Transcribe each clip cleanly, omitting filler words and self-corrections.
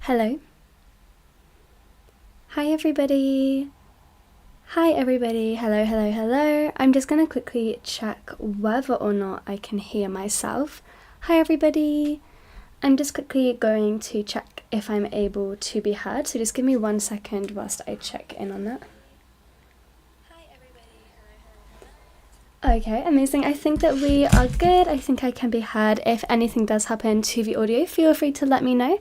Hello. Hi everybody. Hi everybody. Hello, hello, hello. I'm just gonna quickly check whether or not I can hear myself. Hi everybody. I'm just quickly going to check if I'm able to be heard, so just give me 1 second whilst I check in on that. Okay, amazing. I think that we are good. I think I can be heard. If anything does happen to the audio, feel free to let me know.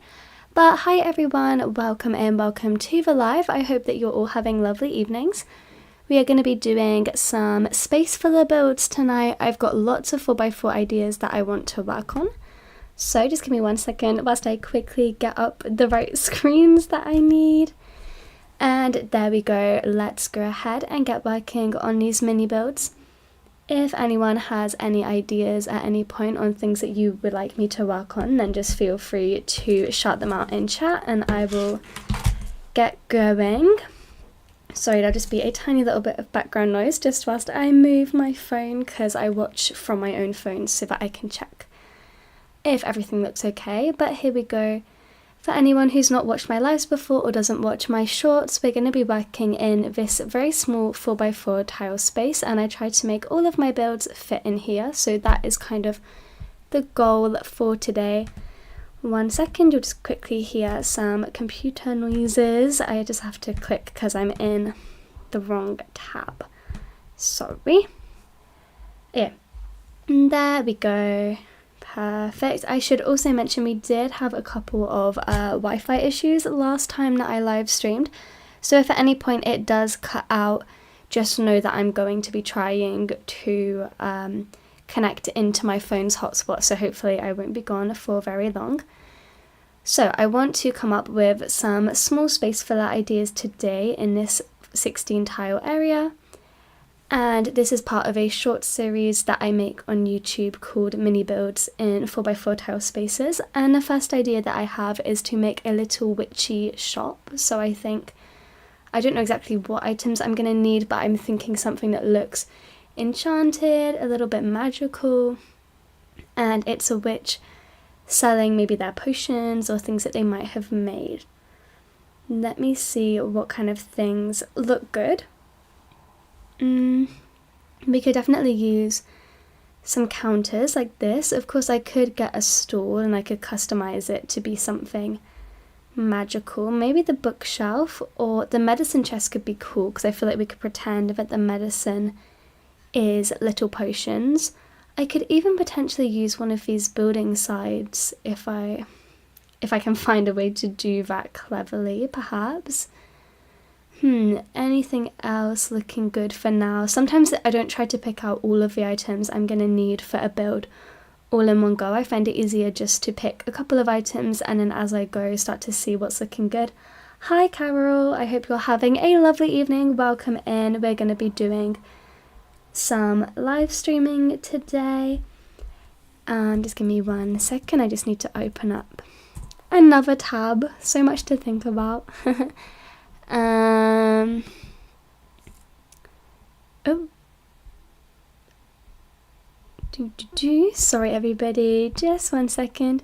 But hi everyone, welcome in, welcome to the live. I hope that you're all having lovely evenings. We are going to be doing some space filler builds tonight. I've got lots of 4x4 ideas that I want to work on. So just give me 1 second whilst I quickly get up the right screens that I need. And there we go. Let's go ahead and get working on these mini builds. If anyone has any ideas at any point on things that you would like me to work on, then just feel free to shout them out in chat and I will get going. Sorry, there'll just be a tiny little bit of background noise just whilst I move my phone because I watch from my own phone so that I can check if everything looks okay. But here we go. For anyone who's not watched my lives before or doesn't watch my shorts, we're going to be working in this very small 4x4 tile space, and I tried to make all of my builds fit in here, so that is kind of the goal for today. 1 second, you'll just quickly hear some computer noises. I just have to click because I'm in the wrong tab. Sorry. Yeah, there we go. Perfect. I should also mention we did have a couple of Wi-Fi issues last time that I live streamed, so if at any point it does cut out, just know that I'm going to be trying to connect into my phone's hotspot, so hopefully I won't be gone for very long. So I want to come up with some small space filler ideas today in this 16 tile area. And this is part of a short series that I make on YouTube called Mini Builds in 4x4 tile spaces. And the first idea that I have is to make a little witchy shop. So I don't know exactly what items I'm going to need, but I'm thinking something that looks enchanted, a little bit magical. And it's a witch selling maybe their potions or things that they might have made. Let me see what kind of things look good. We could definitely use some counters like this. Of course I could get a stool and I could customize it to be something magical. Maybe the bookshelf or the medicine chest could be cool because I feel like we could pretend that the medicine is little potions. I could even potentially use one of these building sides if I can find a way to do that cleverly, perhaps. Anything else looking good for now? Sometimes I don't try to pick out all of the items I'm going to need for a build all in one go. I find it easier just to pick a couple of items and then as I go start to see what's looking good. Hi Carol, I hope you're having a lovely evening. Welcome in. We're going to be doing some live streaming today. Just give me 1 second, I just need to open up another tab. So much to think about. Sorry everybody, just 1 second.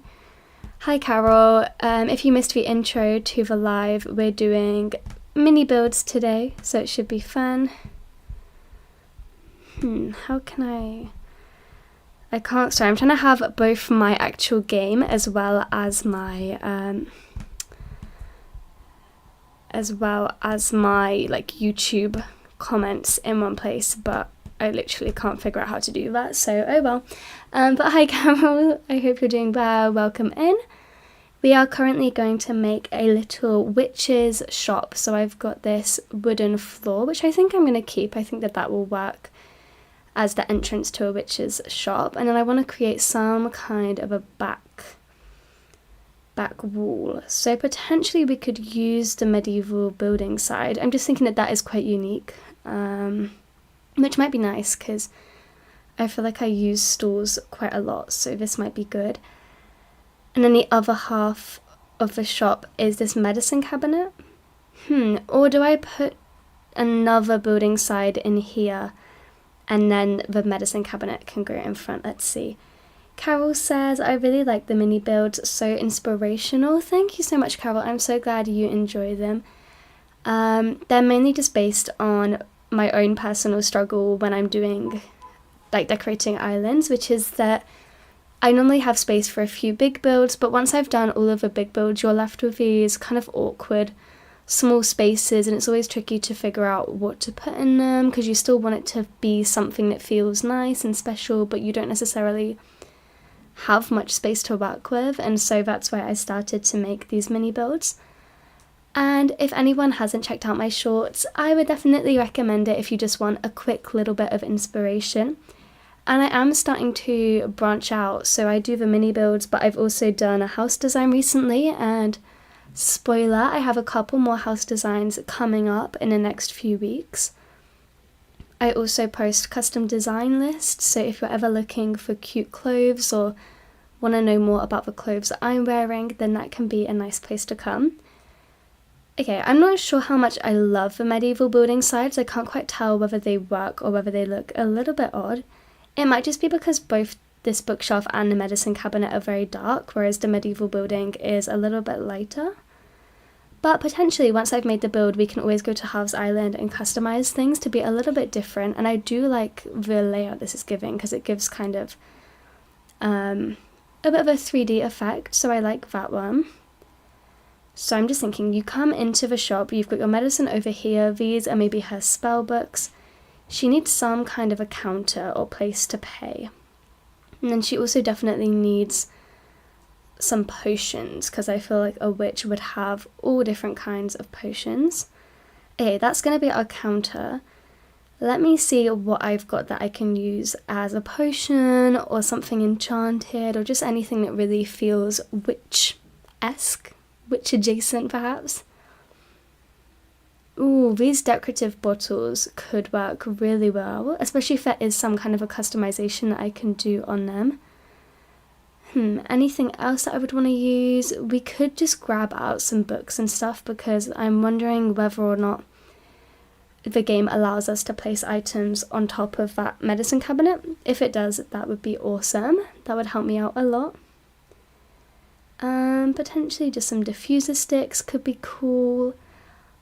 Hi Carol, if you missed the intro to the live, we're doing mini builds today, so it should be fun. How can I can't, sorry, I'm trying to have both my actual game as well as my like YouTube comments in one place, but I literally can't figure out how to do that, so oh well. But hi Carol, I hope you're doing well. Welcome in. We are currently going to make a little witch's shop, so I've got this wooden floor which I think I'm going to keep. I think that will work as the entrance to a witch's shop, and then I want to create some kind of a back wall, so potentially we could use the medieval building side. I'm just thinking that is quite unique, which might be nice because I feel like I use stools quite a lot, so this might be good. And then the other half of the shop is this medicine cabinet. Or do I put another building side in here and then the medicine cabinet can go in front? Let's see. Carol says, I really like the mini builds, so inspirational. Thank you so much, Carol. I'm so glad you enjoy them. They're mainly just based on my own personal struggle when I'm doing like decorating islands, which is that I normally have space for a few big builds, but once I've done all of the big builds, you're left with these kind of awkward small spaces, and it's always tricky to figure out what to put in them because you still want it to be something that feels nice and special, but you don't necessarily have much space to work with, and so that's why I started to make these mini builds. And if anyone hasn't checked out my shorts, I would definitely recommend it if you just want a quick little bit of inspiration. And I am starting to branch out, so I do the mini builds, but I've also done a house design recently, and spoiler, I have a couple more house designs coming up in the next few weeks. I also post custom design lists, so if you're ever looking for cute clothes or want to know more about the clothes that I'm wearing, then that can be a nice place to come. Okay, I'm not sure how much I love the medieval building sides. I can't quite tell whether they work or whether they look a little bit odd. It might just be because both this bookshelf and the medicine cabinet are very dark, whereas the medieval building is a little bit lighter. But potentially, once I've made the build, we can always go to Halves Island and customize things to be a little bit different. And I do like the layout this is giving because it gives kind of a bit of a 3D effect, so I like that one. So I'm just thinking, you come into the shop, you've got your medicine over here, these are maybe her spell books. She needs some kind of a counter or place to pay. And then she also definitely needs some potions, because I feel like a witch would have all different kinds of potions. Okay, that's going to be our counter. Let me see what I've got that I can use as a potion or something enchanted or just anything that really feels witch-esque. Witch adjacent perhaps. Ooh, these decorative bottles could work really well, especially if there is some kind of a customization that I can do on them. Anything else that I would want to use? We could just grab out some books and stuff, because I'm wondering whether or not the game allows us to place items on top of that medicine cabinet. If it does, that would be awesome. That would help me out a lot. Potentially just some diffuser sticks could be cool.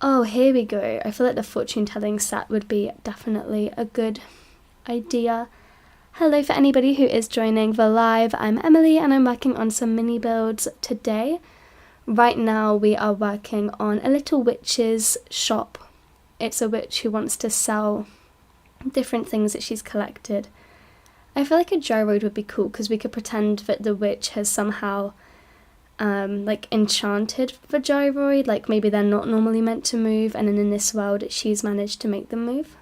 Oh, here we go. I feel like the fortune telling set would be definitely a good idea. Hello for anybody who is joining the live. I'm Emily and I'm working on some mini builds today. Right now we are working on a little witch's shop. It's a witch who wants to sell different things that she's collected. I feel like a gyroid would be cool because we could pretend that the witch has somehow like enchanted the gyroid, like maybe they're not normally meant to move, and then in this world she's managed to make them move.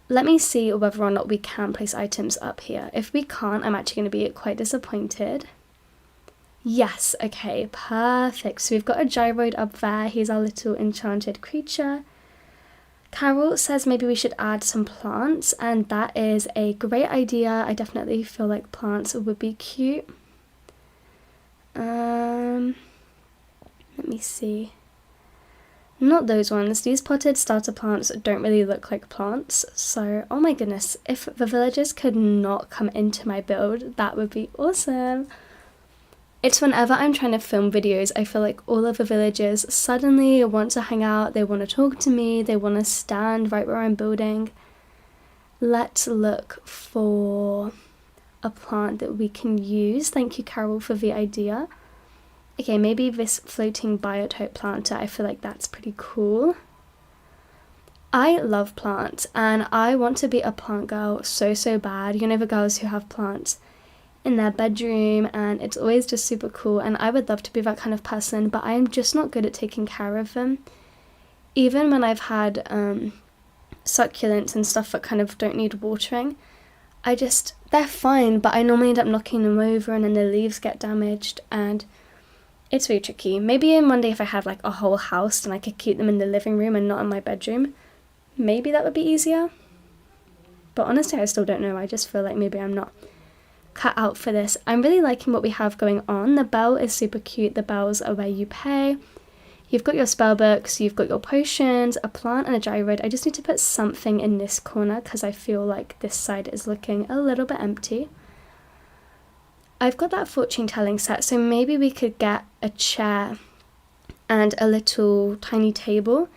Let me see whether or not we can place items up here. If we can't, I'm actually going to be quite disappointed. Yes, okay, perfect. So we've got a gyroid up there. He's our little enchanted creature. Carol says maybe we should add some plants, and that is a great idea. I definitely feel like plants would be cute. Let me see. Not those ones. These potted starter plants don't really look like plants. So, oh my goodness, if the villagers could not come into my build, that would be awesome. It's whenever I'm trying to film videos, I feel like all of the villagers suddenly want to hang out, they want to talk to me, they want to stand right where I'm building. Let's look for a plant that we can use. Thank you, Carol, for the idea. Okay, maybe this floating biotope planter, I feel like that's pretty cool. I love plants and I want to be a plant girl so bad. You know, the girls who have plants in their bedroom and it's always just super cool, and I would love to be that kind of person, but I am just not good at taking care of them. Even when I've had succulents and stuff that kind of don't need watering, they're fine, but I normally end up knocking them over and then the leaves get damaged and it's really tricky. Maybe in one day if I had like a whole house and I could keep them in the living room and not in my bedroom, maybe that would be easier. But honestly, I still don't know. I just feel like maybe I'm not cut out for this. I'm really liking what we have going on. The bell is super cute. The bells are where you pay. You've got your spell books, you've got your potions, a plant and a gyroid. I just need to put something in this corner because I feel like this side is looking a little bit empty. I've got that fortune telling set, so maybe we could get a chair and a little tiny table,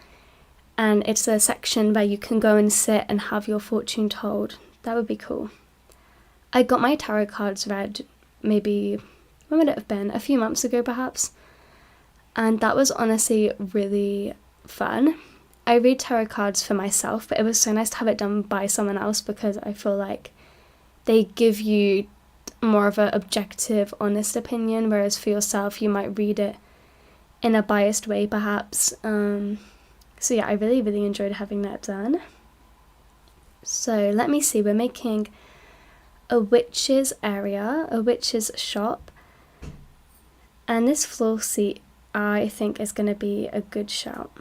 and it's a section where you can go and sit and have your fortune told. That would be cool. I got my tarot cards read maybe, when would it have been? A few months ago perhaps. And that was honestly really fun. I read tarot cards for myself, but it was so nice to have it done by someone else because I feel like they give you more of an objective, honest opinion, whereas for yourself you might read it in a biased way perhaps. So yeah, I really enjoyed having that done. So let me see, we're making a witch's area, a witch's shop, and this floor seat I think is going to be a good shout.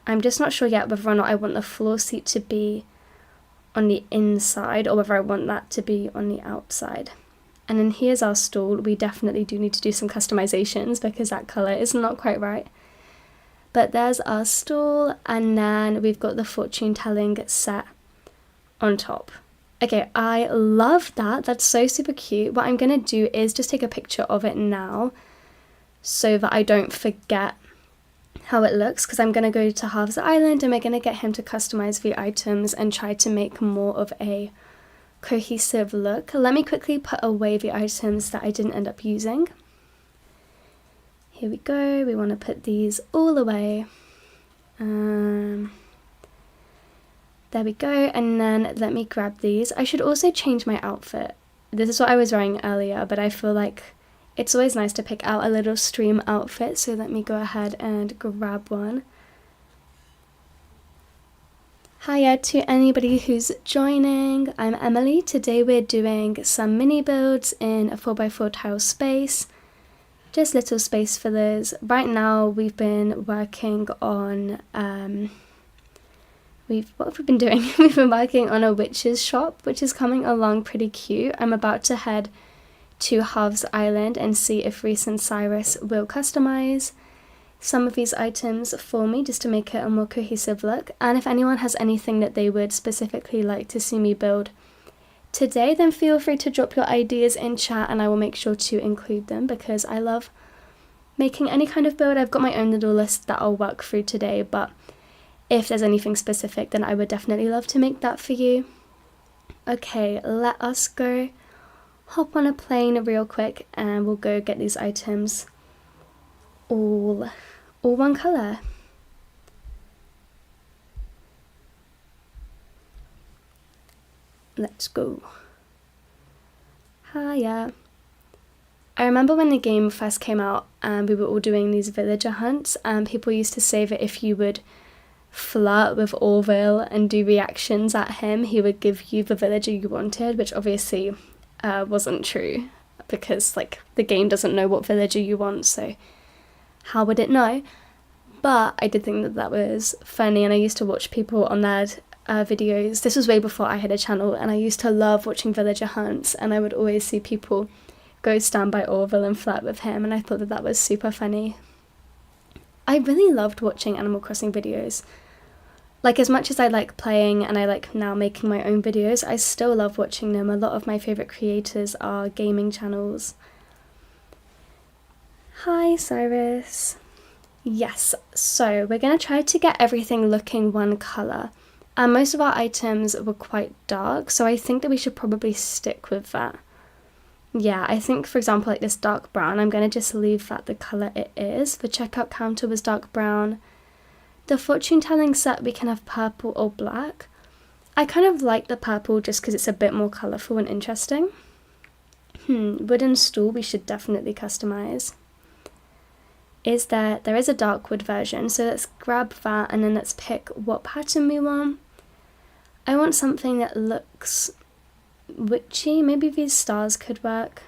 I'm just not sure yet whether or not I want the floor seat to be on the inside or whether I want that to be on the outside. And then here's our stool. We definitely do need to do some customizations because that colour is not quite right. But there's our stool, and then we've got the fortune telling set on top. Okay, I love that. That's so super cute. What I'm going to do is just take a picture of it now so that I don't forget how it looks, because I'm going to go to Halves Island and we're going to get him to customize the items and try to make more of a cohesive look. Let me quickly put away the items that I didn't end up using. Here we go. We want to put these all away. There we go. And then let me grab these. I should also change my outfit. This is what I was wearing earlier, but I feel like it's always nice to pick out a little stream outfit, so let me go ahead and grab one. Hiya to anybody who's joining, I'm Emily. Today we're doing some mini builds in a 4x4 tile space, just little space fillers. Right now we've been working on, what have we been doing? We've been working on a witch's shop, which is coming along pretty cute. I'm about to head to Halves Island and see if Reese and Cyrus will customize some of these items for me just to make it a more cohesive look. And if anyone has anything that they would specifically like to see me build today, then feel free to drop your ideas in chat and I will make sure to include them because I love making any kind of build. I've got my own little list that I'll work through today, but if there's anything specific then I would definitely love to make that for you. Okay, let us go hop on a plane real quick and we'll go get these items all one colour. Let's go. Hiya. I remember when the game first came out and we were all doing these villager hunts and people used to say that if you would flirt with Orville and do reactions at him, he would give you the villager you wanted, which obviously wasn't true because like the game doesn't know what villager you want, so how would it know? But I did think that that was funny and I used to watch people on their videos. This was way before I had a channel and I used to love watching villager hunts and I would always see people go stand by Orville and flirt with him and I thought that that was super funny. I really loved watching Animal Crossing videos. Like, as much as I like playing and I like now making my own videos, I still love watching them. A lot of my favourite creators are gaming channels. Hi, Cyrus. Yes, so we're going to try to get everything looking one colour. And most of our items were quite dark, so I think that we should probably stick with that. Yeah, I think, for example, like this dark brown, I'm going to just leave that the colour it is. The checkout counter was dark brown. The fortune telling set we can have purple or black. I kind of like the purple just because it's a bit more colourful and interesting. Wooden stool we should definitely customise. There is a dark wood version, so let's grab that and then let's pick what pattern we want. I want something that looks witchy. Maybe these stars could work.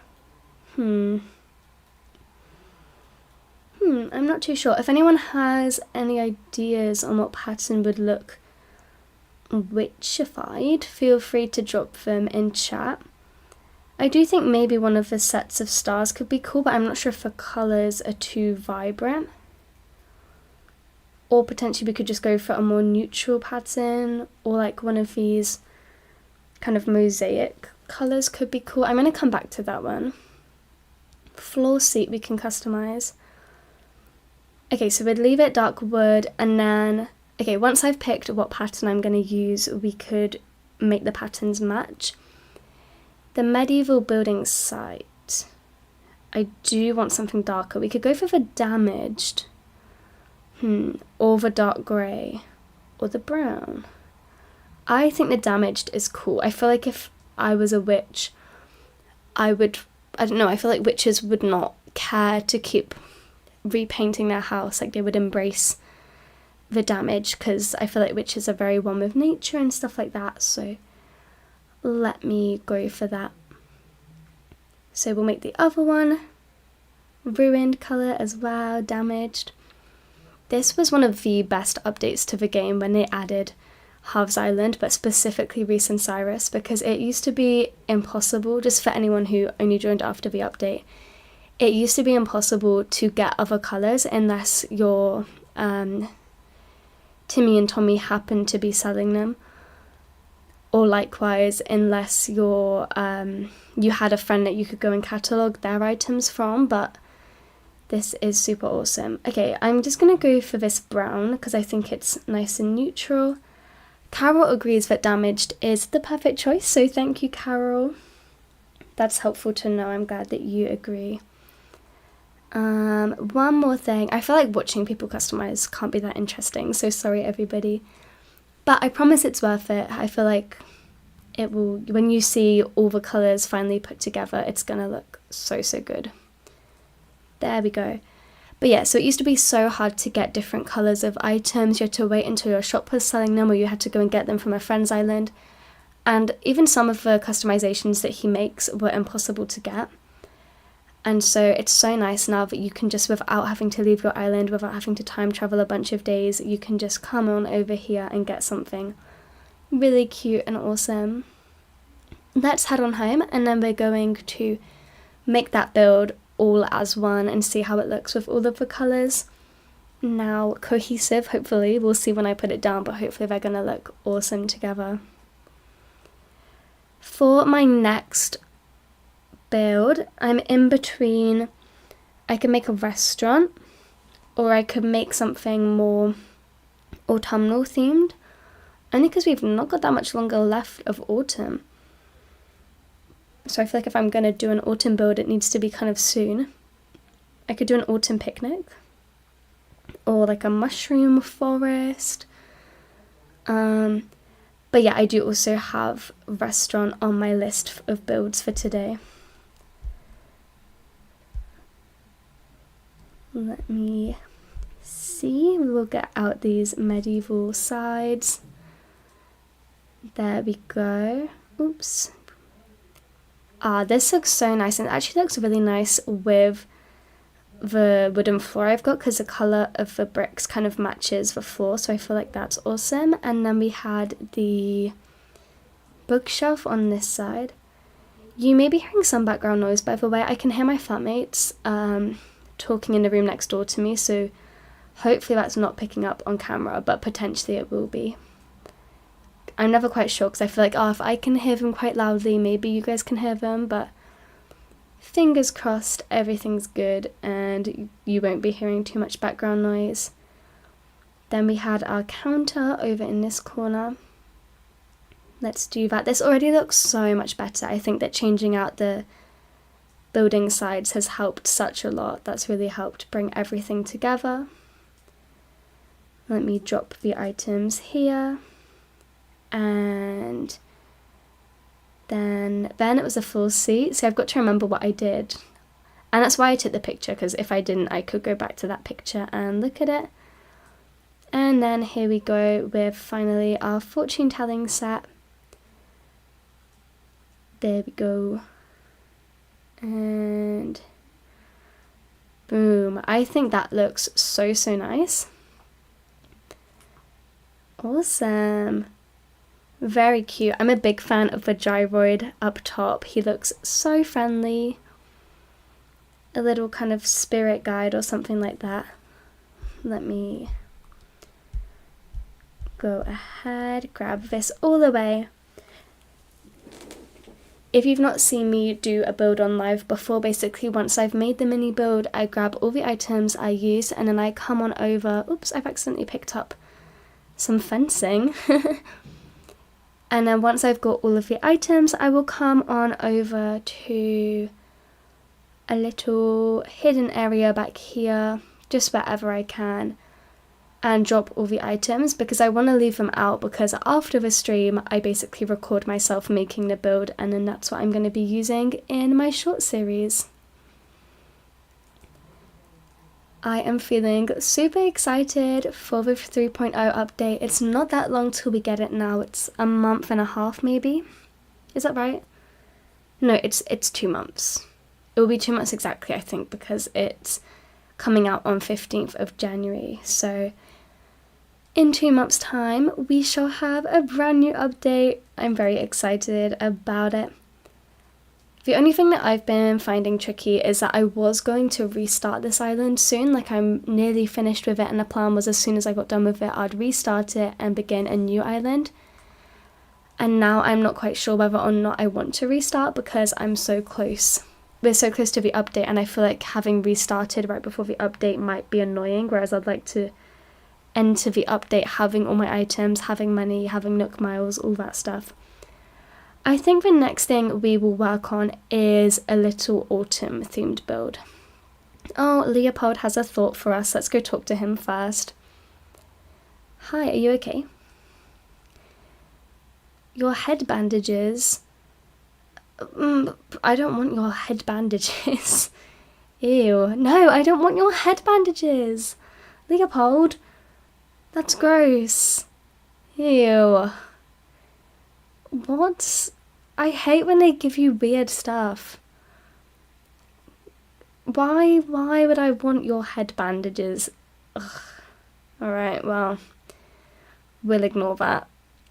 I'm not too sure. If anyone has any ideas on what pattern would look witchified, feel free to drop them in chat. I do think maybe one of the sets of stars could be cool, but I'm not sure if the colours are too vibrant. Or potentially we could just go for a more neutral pattern, or like one of these kind of mosaic colours could be cool. I'm going to come back to that one. Floor seat we can customise. Okay, so we'd leave it dark wood, and then, okay, once I've picked what pattern I'm going to use, we could make the patterns match. The medieval building site, I do want something darker. We could go for the damaged, or the dark grey, or the brown. I think the damaged is cool. I feel like if I was a witch, I don't know, I feel like witches would not care to keep repainting their house. Like, they would embrace the damage, because I feel like witches are very one with nature and stuff like that. So let me go for that. So we'll make the other one ruined colour as well, damaged. This was one of the best updates to the game when they added Halves Island, but specifically Reese and Cyrus, because it used to be impossible, just for anyone who only joined after the update, it used to be impossible to get other colours unless your Timmy and Tommy happened to be selling them, or likewise unless you had a friend that you could go and catalogue their items from. But this is super awesome. Okay, I'm just going to go for this brown because I think it's nice and neutral. Carol agrees that damaged is the perfect choice, so thank you, Carol. That's helpful to know. I'm glad that you agree. One more thing. I feel like watching people customize can't be that interesting, so sorry everybody. But I promise it's worth it. I feel like it will, when you see all the colours finally put together, it's gonna look so, so good. There we go. But yeah, so it used to be so hard to get different colours of items. You had to wait until your shop was selling them, or you had to go and get them from a friend's island. And even some of the customizations that he makes were impossible to get. And so it's so nice now that you can just, without having to leave your island, without having to time travel a bunch of days, you can just come on over here and get something really cute and awesome. Let's head on home, and then we're going to make that build all as one and see how it looks with all of the colours now cohesive. Hopefully, we'll see when I put it down, but hopefully they're going to look awesome together. For my next build, I'm in between. I could make a restaurant, or I could make something more autumnal themed, only because we've not got that much longer left of autumn. So I feel like if I'm going to do an autumn build, it needs to be kind of soon. I could do an autumn picnic, or like a mushroom forest. But yeah, I do also have a restaurant on my list of builds for today. Let me see. We will get out these medieval sides. There we go. Oops. This looks so nice, and it actually looks really nice with the wooden floor I've got, because the colour of the bricks kind of matches the floor, so I feel like that's awesome. And then we had the bookshelf on this side. You may be hearing some background noise, by the way. I can hear my flatmates talking in the room next door to me, so hopefully that's not picking up on camera, but potentially it will be. I'm never quite sure, because I feel like, if I can hear them quite loudly, maybe you guys can hear them, but fingers crossed everything's good and you won't be hearing too much background noise. Then we had our counter over in this corner. Let's do that. This already looks so much better. I think that changing out the building sides has helped such a lot. That's really helped bring everything together. Let me drop the items here. And then it was a full seat, so I've got to remember what I did, and that's why I took the picture, because if I didn't, I could go back to that picture and look at it. And then here we go with finally our fortune telling set. There we go, and boom. I think that looks so nice. Awesome. Very cute. I'm a big fan of the gyroid up top. He looks so friendly. A little kind of spirit guide or something like that. Let me go ahead, grab this all the way. If you've not seen me do a build on live before, basically once I've made the mini build, I grab all the items I use and then I come on over, oops, I've accidentally picked up some fencing. And then once I've got all of the items, I will come on over to a little hidden area back here, just wherever I can, and drop all the items, because I want to leave them out, because after the stream I basically record myself making the build, and then that's what I'm going to be using in my short series. I am feeling super excited for the 3.0 update. It's not that long till we get it now. It's a month and a half maybe. Is that right? No, it's 2 months. It will be 2 months exactly, I think, because it's coming out on 15th of January. So in 2 months' time, we shall have a brand new update. I'm very excited about it. The only thing that I've been finding tricky is that I was going to restart this island soon, like I'm nearly finished with it, and the plan was as soon as I got done with it, I'd restart it and begin a new island. And now I'm not quite sure whether or not I want to restart, because I'm so close. We're so close to the update, and I feel like having restarted right before the update might be annoying, whereas I'd like to enter the update having all my items, having money, having Nook Miles, all that stuff. I think the next thing we will work on is a little autumn themed build. Oh, Leopold has a thought for us. Let's go talk to him first. Hi, are you okay? Your head bandages. I don't want your head bandages. Ew. No, I don't want your head bandages. Leopold. That's gross. Ew. What? I hate when they give you weird stuff. Why would I want your head bandages? Ugh. Alright, well, we'll ignore that.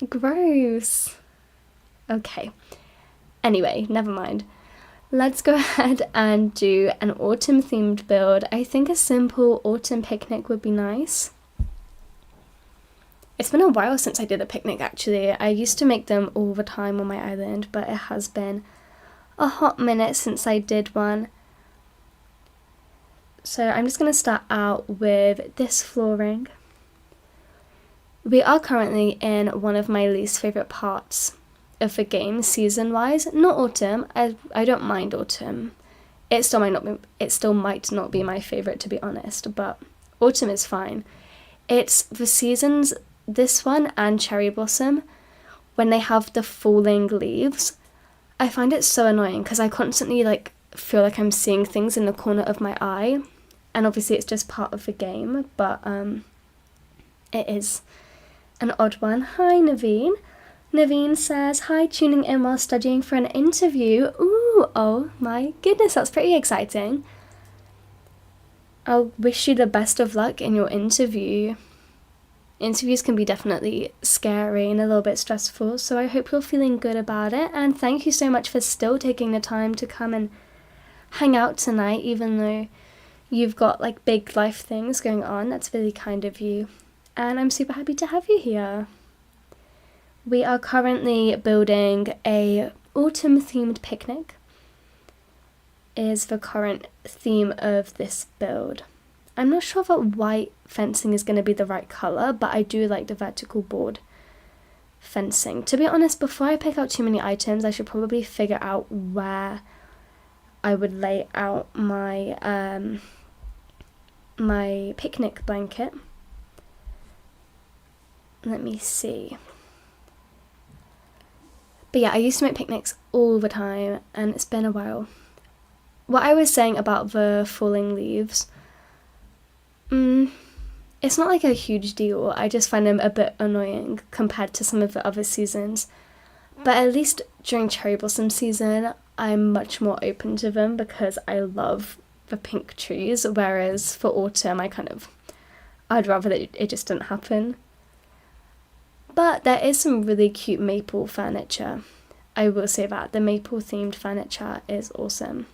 Gross. Okay. Anyway, never mind. Let's go ahead and do an autumn themed build. I think a simple autumn picnic would be nice. It's been a while since I did a picnic actually. I used to make them all the time on my island, but it has been a hot minute since I did one. So I'm just going to start out with this flooring. We are currently in one of my least favourite parts of the game season-wise. Not autumn. I don't mind autumn. It still might not be my favourite, to be honest, but autumn is fine. It's the seasons, this one and Cherry Blossom, when they have the falling leaves. I find it so annoying because I constantly feel like I'm seeing things in the corner of my eye, and obviously it's just part of the game, but it is an odd one. Hi Naveen. Naveen says, hi, tuning in while studying for an interview. Ooh, oh my goodness, that's pretty exciting. I'll wish you the best of luck in your interview. Interviews can be definitely scary and a little bit stressful, so I hope you're feeling good about it, and thank you so much for still taking the time to come and hang out tonight, even though you've got big life things going on. That's really kind of you, and I'm super happy to have you here. We are currently building a autumn themed picnic, is the current theme of this build. I'm not sure that white fencing is going to be the right colour, but I do like the vertical board fencing. To be honest, before I pick out too many items, I should probably figure out where I would lay out my my picnic blanket. Let me see. But yeah, I used to make picnics all the time, and it's been a while. What I was saying about the falling leaves, it's not a huge deal. I just find them a bit annoying compared to some of the other seasons. But at least during Cherry Blossom season, I'm much more open to them because I love the pink trees, whereas for autumn, I'd rather that it just didn't happen. But there is some really cute maple furniture. I will say that. The maple themed furniture is awesome.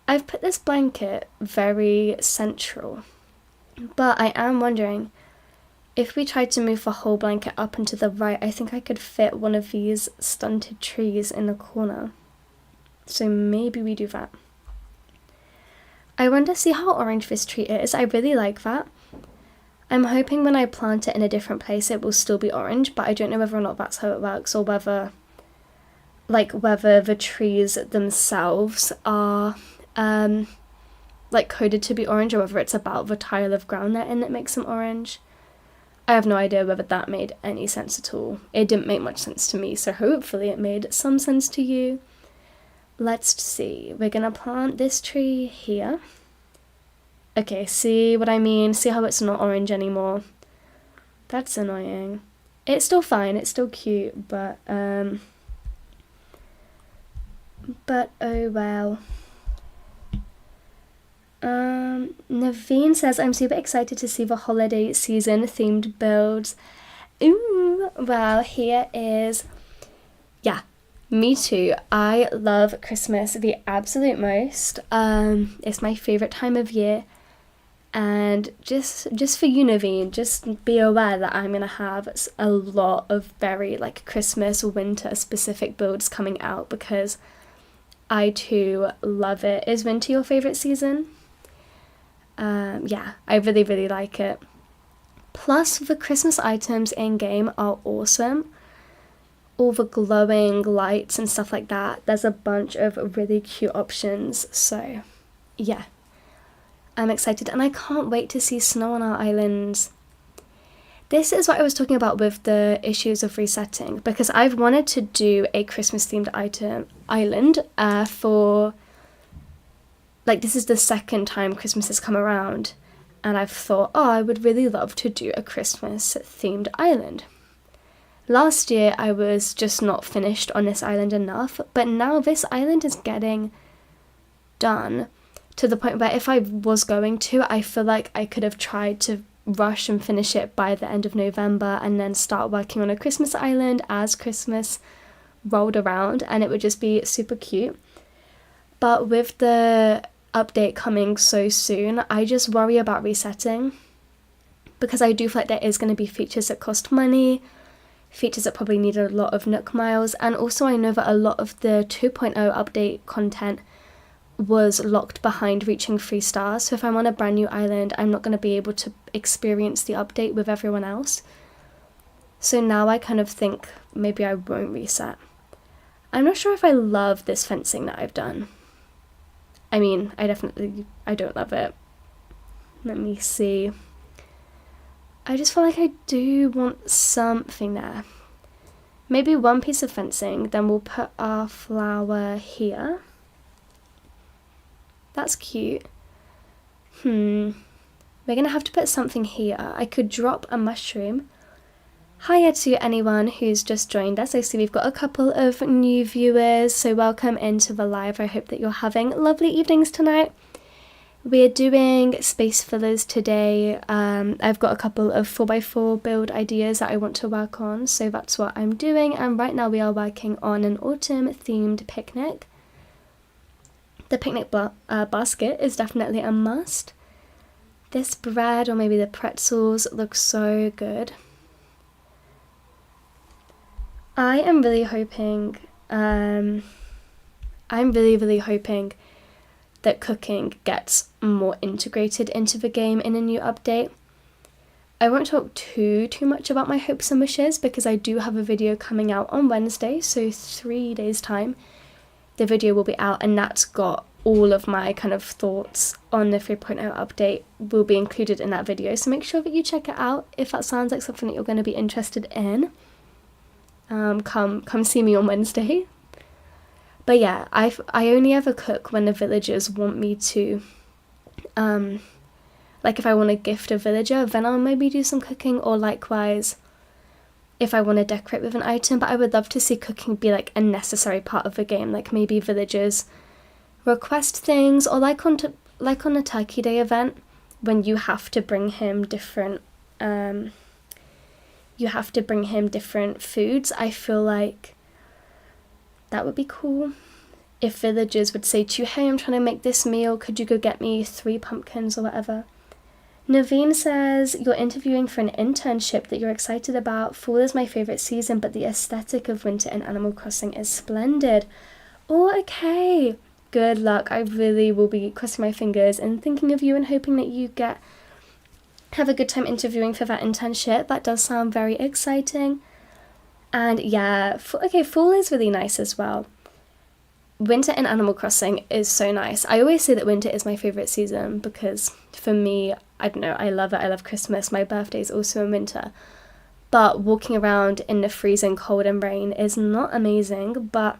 I've put this blanket very central, but I am wondering if we tried to move the whole blanket up and to the right, I think I could fit one of these stunted trees in the corner. So maybe we do that. I want to see how orange this tree is. I really like that. I'm hoping when I plant it in a different place it will still be orange, but I don't know whether or not that's how it works, or whether the trees themselves are coded to be orange, or whether it's about the tile of ground they're in that makes them orange. I have no idea whether that made any sense at all. It didn't make much sense to me, so hopefully it made some sense to you. Let's see, we're gonna plant this tree here. Okay, see what I mean? See how it's not orange anymore? That's annoying. It's still fine, it's still cute, but oh well. Naveen says, I'm super excited to see the holiday season themed builds. Ooh, well, here is, yeah, me too. I love Christmas the absolute most. It's my favorite time of year. And just for you, Naveen, just be aware that I'm gonna have a lot of very Christmas or winter specific builds coming out, because I too love it. Is winter your favorite season? Yeah, I really, really like it. Plus, the Christmas items in-game are awesome. All the glowing lights and stuff like that. There's a bunch of really cute options. So, yeah. I'm excited, and I can't wait to see snow on our islands. This is what I was talking about with the issues of resetting, because I've wanted to do a Christmas-themed island for... this is the second time Christmas has come around, and I've thought, oh, I would really love to do a Christmas-themed island. Last year, I was just not finished on this island enough, but now this island is getting done to the point where if I was going to, I feel like I could have tried to rush and finish it by the end of November and then start working on a Christmas island as Christmas rolled around, and it would just be super cute. But with the update coming so soon, I just worry about resetting, because I do feel like there is going to be features that cost money, features that probably need a lot of Nook miles, and also I know that a lot of the 2.0 update content was locked behind reaching 3 stars, so if I'm on a brand new island, I'm not going to be able to experience the update with everyone else. So now I kind of think maybe I won't reset. I'm not sure if I love this fencing that I've done. I mean, I don't love it. Let me see. I just feel like I do want something there. Maybe one piece of fencing, then we'll put our flower here. That's cute. We're gonna have to put something here. I could drop a mushroom. Hiya to anyone who's just joined us. I see we've got a couple of new viewers, so welcome into the live. I hope that you're having lovely evenings tonight. We're doing space fillers today. I've got a couple of 4x4 build ideas that I want to work on, so that's what I'm doing. And right now we are working on an autumn themed picnic. The picnic basket is definitely a must. This bread, or maybe the pretzels, look so good. I am really hoping, I'm really hoping that cooking gets more integrated into the game in a new update. I won't talk too much about my hopes and wishes, because I do have a video coming out on Wednesday, so 3 days time. The video will be out, and that's got all of my kind of thoughts on the 3.0 update will be included in that video, so make sure that you check it out if that sounds like something that you're going to be interested in. Come see me on Wednesday. But yeah, I only ever cook when the villagers want me to. If I want to gift a villager, then I'll maybe do some cooking, or likewise if I want to decorate with an item. But I would love to see cooking be a necessary part of the game, maybe villagers request things, or like on a Turkey Day event, when you have to bring him different foods. I feel like that would be cool if villagers would say to you, hey, I'm trying to make this meal, could you go get me 3 pumpkins or whatever. Naveen says, you're interviewing for an internship that you're excited about. Fall is my favourite season, but the aesthetic of winter in Animal Crossing is splendid. Oh, okay. Good luck. I really will be crossing my fingers and thinking of you and hoping that you have a good time interviewing for that internship. That does sound very exciting. And yeah, fall is really nice as well. Winter in Animal Crossing is so nice. I always say that winter is my favourite season because for me, I don't know, I love it. I love Christmas. My birthday is also in winter. But walking around in the freezing cold and rain is not amazing. But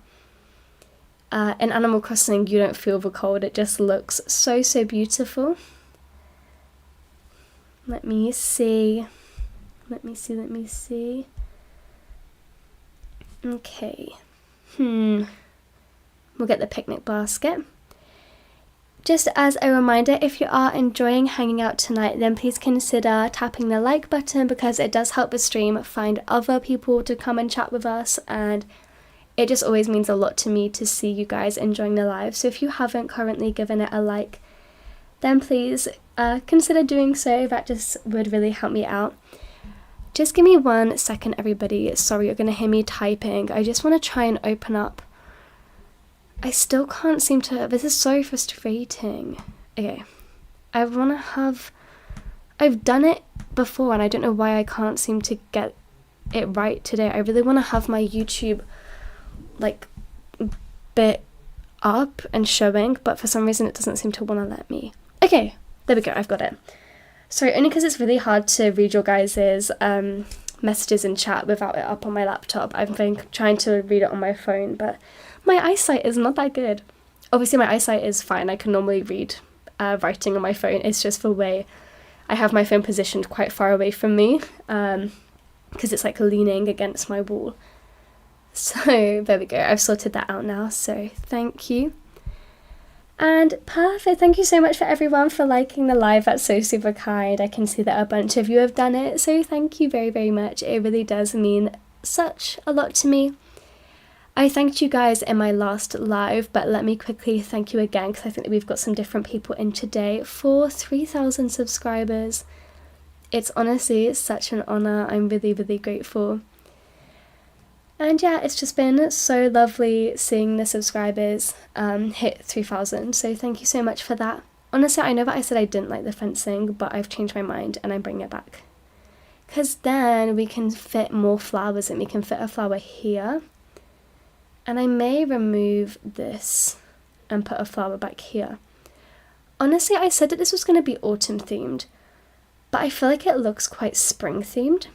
in Animal Crossing, you don't feel the cold. It just looks so, so beautiful. Let me see. Okay. We'll get the picnic basket. Just as a reminder, if you are enjoying hanging out tonight, then please consider tapping the like button because it does help the stream find other people to come and chat with us, and it just always means a lot to me to see you guys enjoying the live. So if you haven't currently given it a like, then please consider doing so. That just would really help me out. Just give me 1 second, everybody. Sorry, you're going to hear me typing. I just want to try and open up. I still can't seem to. This is so frustrating. Okay. I've done it before and I don't know why I can't seem to get it right today. I really want to have my YouTube bit up and showing, but for some reason it doesn't seem to want to let me. Okay, there we go. I've got it. Sorry, only because it's really hard to read your guys' messages in chat without it up on my laptop. I've been trying to read it on my phone, but my eyesight is not that good. Obviously, my eyesight is fine. I can normally read writing on my phone. It's just the way I have my phone positioned quite far away from me because it's leaning against my wall. So there we go. I've sorted that out now. So thank you. And perfect. Thank you so much for everyone for liking the live. That's so super kind. I can see that a bunch of you have done it. So thank you very, very much. It really does mean such a lot to me. I thanked you guys in my last live, but let me quickly thank you again because I think that we've got some different people in today for 3,000 subscribers. It's honestly such an honour. I'm really, really grateful. And yeah, it's just been so lovely seeing the subscribers hit 3,000. So thank you so much for that. Honestly, I know that I said I didn't like the fencing, but I've changed my mind and I'm bringing it back. Because then we can fit more flowers and we can fit a flower here. And I may remove this and put a flower back here. Honestly, I said that this was going to be autumn themed, but I feel like it looks quite spring themed.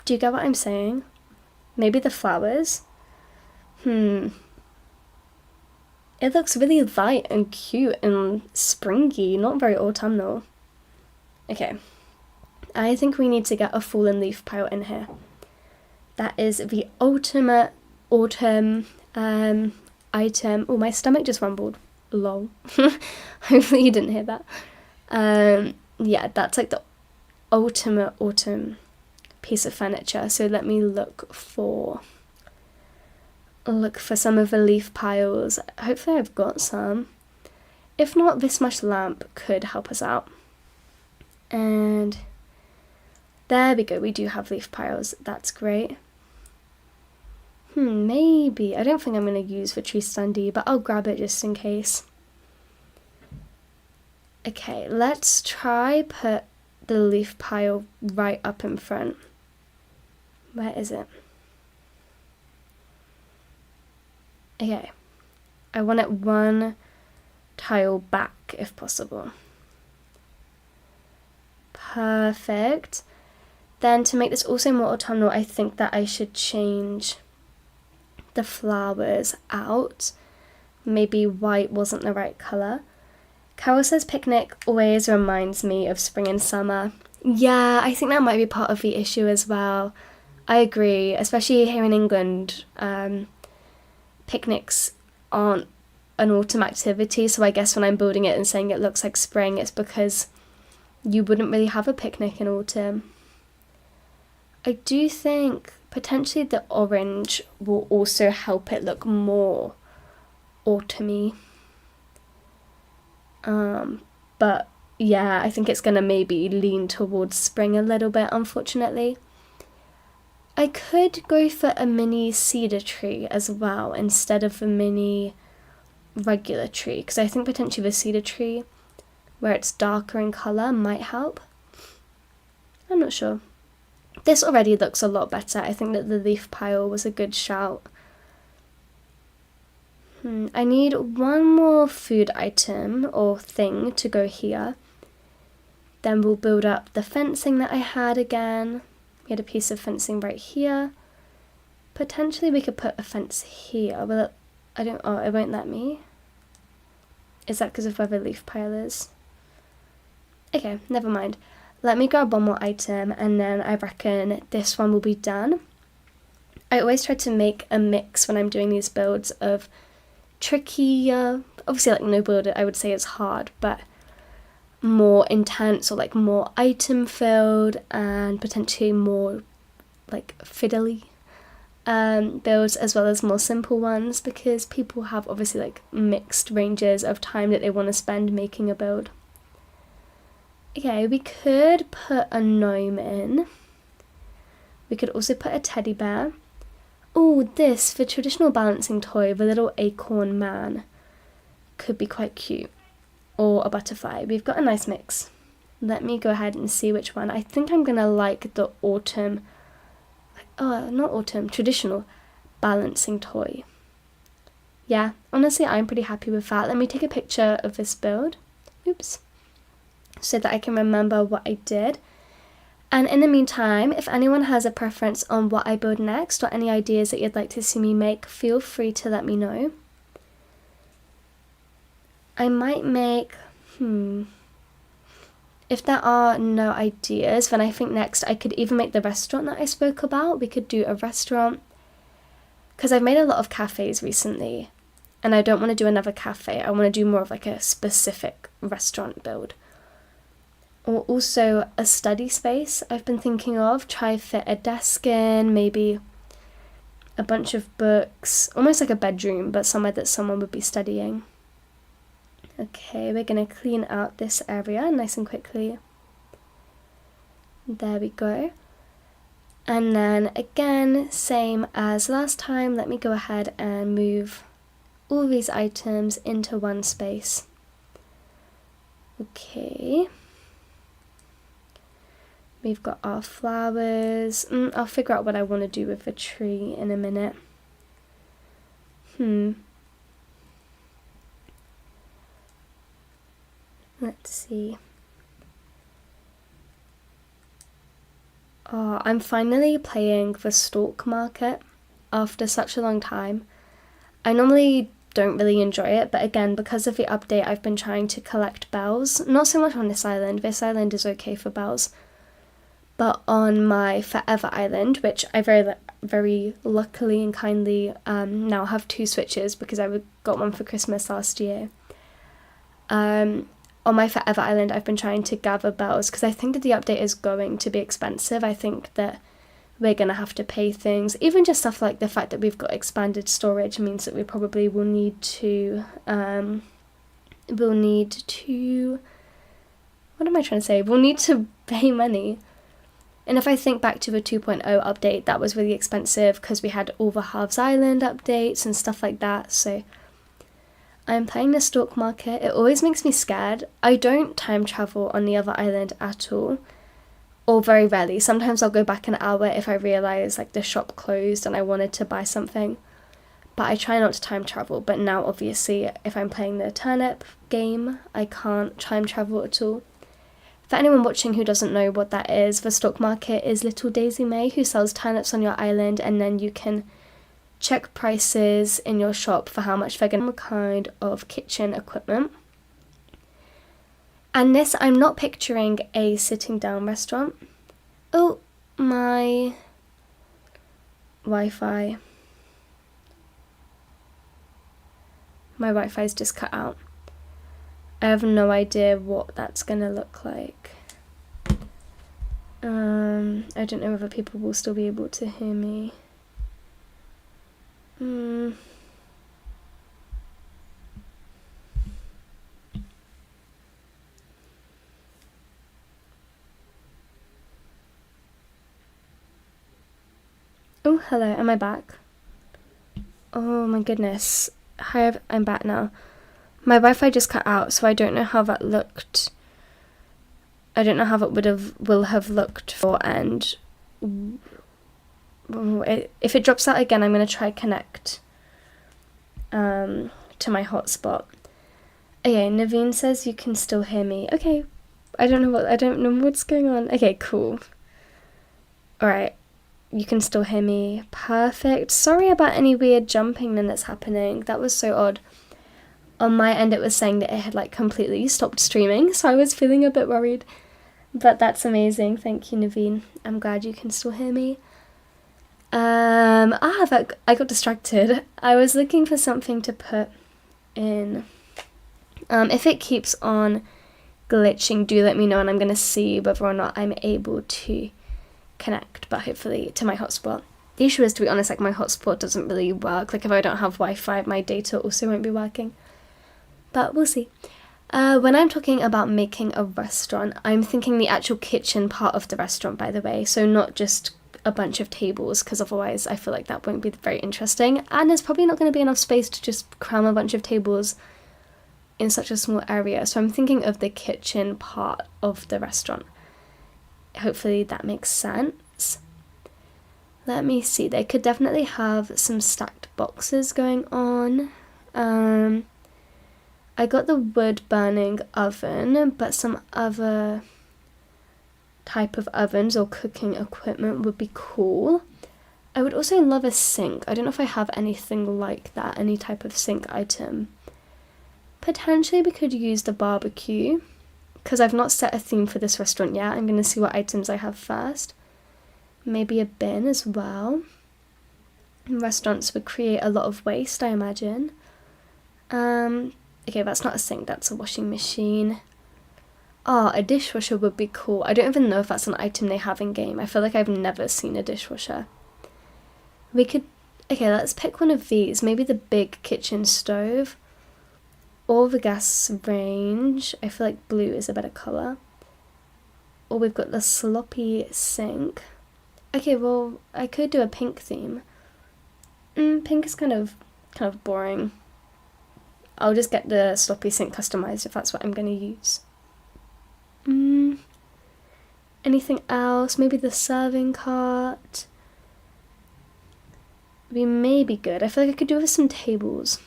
Do you get what I'm saying? Maybe the flowers? It looks really light and cute and springy, not very autumnal. Okay. I think we need to get a fallen leaf pile in here. That is the ultimate autumn item. Oh, my stomach just rumbled. Lol. Hopefully you didn't hear that. Yeah, that's the ultimate autumn piece of furniture. So let me look for some of the leaf piles. Hopefully I've got some. If not, this much lamp could help us out. And there we go. We do have leaf piles. That's great. Maybe. I don't think I'm going to use the tree standee, but I'll grab it just in case. Okay, let's try put the leaf pile right up in front. Where is it? Okay. I want it 1 tile back if possible. Perfect. Then to make this also more autumnal, I think that I should change the flowers out. Maybe white wasn't the right colour. Carol says picnic always reminds me of spring and summer. Yeah, I think that might be part of the issue as well. I agree, especially here in England. Picnics aren't an autumn activity, so I guess when I'm building it and saying it looks like spring, it's because you wouldn't really have a picnic in autumn. I do think potentially the orange will also help it look more autumny. But yeah, I think it's going to maybe lean towards spring a little bit, unfortunately. I could go for a mini cedar tree as well instead of a mini regular tree, because I think potentially the cedar tree, where it's darker in colour, might help. I'm not sure. This already looks a lot better. I think that the leaf pile was a good shout. I need one more food item or thing to go here. Then we'll build up the fencing that I had again. We had a piece of fencing right here. Potentially we could put a fence here, but it won't let me. Is that because of where the leaf pile is? Okay, never mind. Let me grab one more item and then I reckon this one will be done. I always try to make a mix when I'm doing these builds of trickier, obviously like no build I would say it's hard, but more intense or like more item filled and potentially more like fiddly builds, as well as more simple ones, because people have obviously like mixed ranges of time that they want to spend making a build. Okay, we could put a gnome in. We could also put a teddy bear. Oh, this, for traditional balancing toy, the little acorn man could be quite cute. Or a butterfly. We've got a nice mix. Let me go ahead and see which one. I think I'm going to like the autumn, not autumn, traditional balancing toy. Yeah, honestly, I'm pretty happy with that. Let me take a picture of this build. Oops. So that I can remember what I did. And in the meantime, if anyone has a preference on what I build next or any ideas that you'd like to see me make, feel free to let me know. I might make, if there are no ideas, then I think next I could even make the restaurant that I spoke about. We could do a restaurant, because I've made a lot of cafes recently and I don't want to do another cafe. I want to do more of like a specific restaurant build. Or also a study space I've been thinking of. Try fit a desk in, maybe a bunch of books, almost like a bedroom, but somewhere that someone would be studying. Okay, we're going to clean out this area nice and quickly. There we go. And then again, same as last time, let me go ahead and move all these items into one space. Okay. We've got our flowers. I'll figure out what I want to do with the tree in a minute. Let's see. Oh, I'm finally playing the Stalk Market after such a long time. I normally don't really enjoy it, but again, because of the update, I've been trying to collect bells. Not so much on this island. This island is okay for bells. But on my Forever Island, which I very luckily and kindly now have 2 switches because I got one for Christmas last year. On my Forever Island, I've been trying to gather bells because I think that the update is going to be expensive. I think that we're going to have to pay things. Even just stuff like the fact that we've got expanded storage means that we probably will need to, We'll need to pay money. And if I think back to the 2.0 update, that was really expensive because we had all the Halves Island updates and stuff like that. So I'm playing the Stalk Market. It always makes me scared. I don't time travel on the other island at all, or very rarely. Sometimes I'll go back an hour if I realise like the shop closed and I wanted to buy something. But I try not to time travel. But now obviously if I'm playing the turnip game, I can't time travel at all. For anyone watching who doesn't know what that is, the Stock Market is little Daisy May who sells turnips on your island, and then you can check prices in your shop for how much they're going to kind of kitchen equipment. And this, I'm not picturing a sitting down restaurant. Oh, my Wi-Fi. My Wi-Fi's just cut out. I have no idea what that's gonna look like. I don't know whether people will still be able to hear me. Oh, hello, am I back? Oh my goodness. Hi, I'm back now. My Wi-Fi just cut out, so I don't know how that looked. I don't know how that will have looked for, and if it drops out again, I'm going to try connect to my hotspot. Okay, Naveen says you can still hear me. Okay, I don't know what's going on. Okay, cool. Alright, you can still hear me. Perfect. Sorry about any weird jumping that's happening. That was so odd. On my end, it was saying that it had like completely stopped streaming, so I was feeling a bit worried. But that's amazing. Thank you, Naveen. I'm glad you can still hear me. I got distracted. I was looking for something to put in. If it keeps on glitching, do let me know, and I'm going to see whether or not I'm able to connect, but hopefully to my hotspot. The issue is, to be honest, like my hotspot doesn't really work. Like if I don't have Wi-Fi, my data also won't be working. But we'll see. When I'm talking about making a restaurant, I'm thinking the actual kitchen part of the restaurant, by the way. So not just a bunch of tables, because otherwise I feel like that won't be very interesting. And there's probably not going to be enough space to just cram a bunch of tables in such a small area. So I'm thinking of the kitchen part of the restaurant. Hopefully that makes sense. Let me see. They could definitely have some stacked boxes going on. I got the wood burning oven, but some other type of ovens or cooking equipment would be cool. I would also love a sink. I don't know if I have anything like that, any type of sink item. Potentially we could use the barbecue, because I've not set a theme for this restaurant yet. I'm going to see what items I have first. Maybe a bin as well. Restaurants would create a lot of waste, I imagine. Okay, that's not a sink, that's a washing machine. Oh, a dishwasher would be cool. I don't even know if that's an item they have in game. I feel like I've never seen a dishwasher. We could... Okay, let's pick one of these. Maybe the big kitchen stove. Or the gas range. I feel like blue is a better colour. Or we've got the sloppy sink. Okay, well, I could do a pink theme. Pink is kind of boring. I'll just get the sloppy sink customized if that's what I'm going to use. Anything else? Maybe the serving cart. We may be good. I feel like I could do with some tables.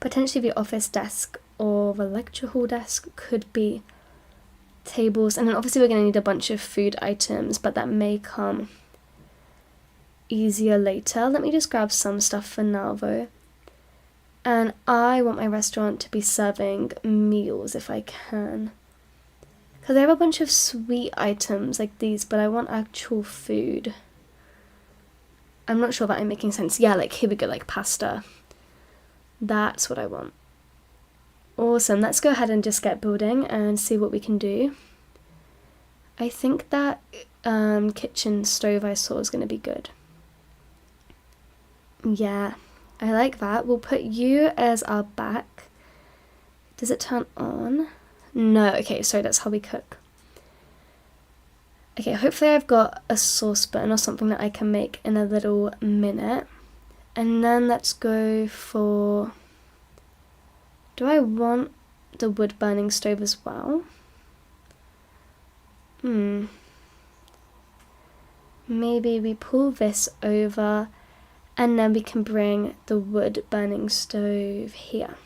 Potentially the office desk or the lecture hall desk could be tables. And then obviously we're going to need a bunch of food items, but that may come easier later. Let me just grab some stuff for now though. And I want my restaurant to be serving meals if I can. Because I have a bunch of sweet items like these, but I want actual food. I'm not sure that I'm making sense. Yeah, like here we go, like pasta. That's what I want. Awesome, let's go ahead and just get building and see what we can do. I think that kitchen stove I saw is going to be good. Yeah. I like that. We'll put you as our back. Does it turn on? No. Okay, sorry, that's how we cook. Okay, hopefully I've got a saucepan or something that I can make in a little minute. And then let's go for... Do I want the wood burning stove as well? Maybe we pull this over and then we can bring the wood burning stove here.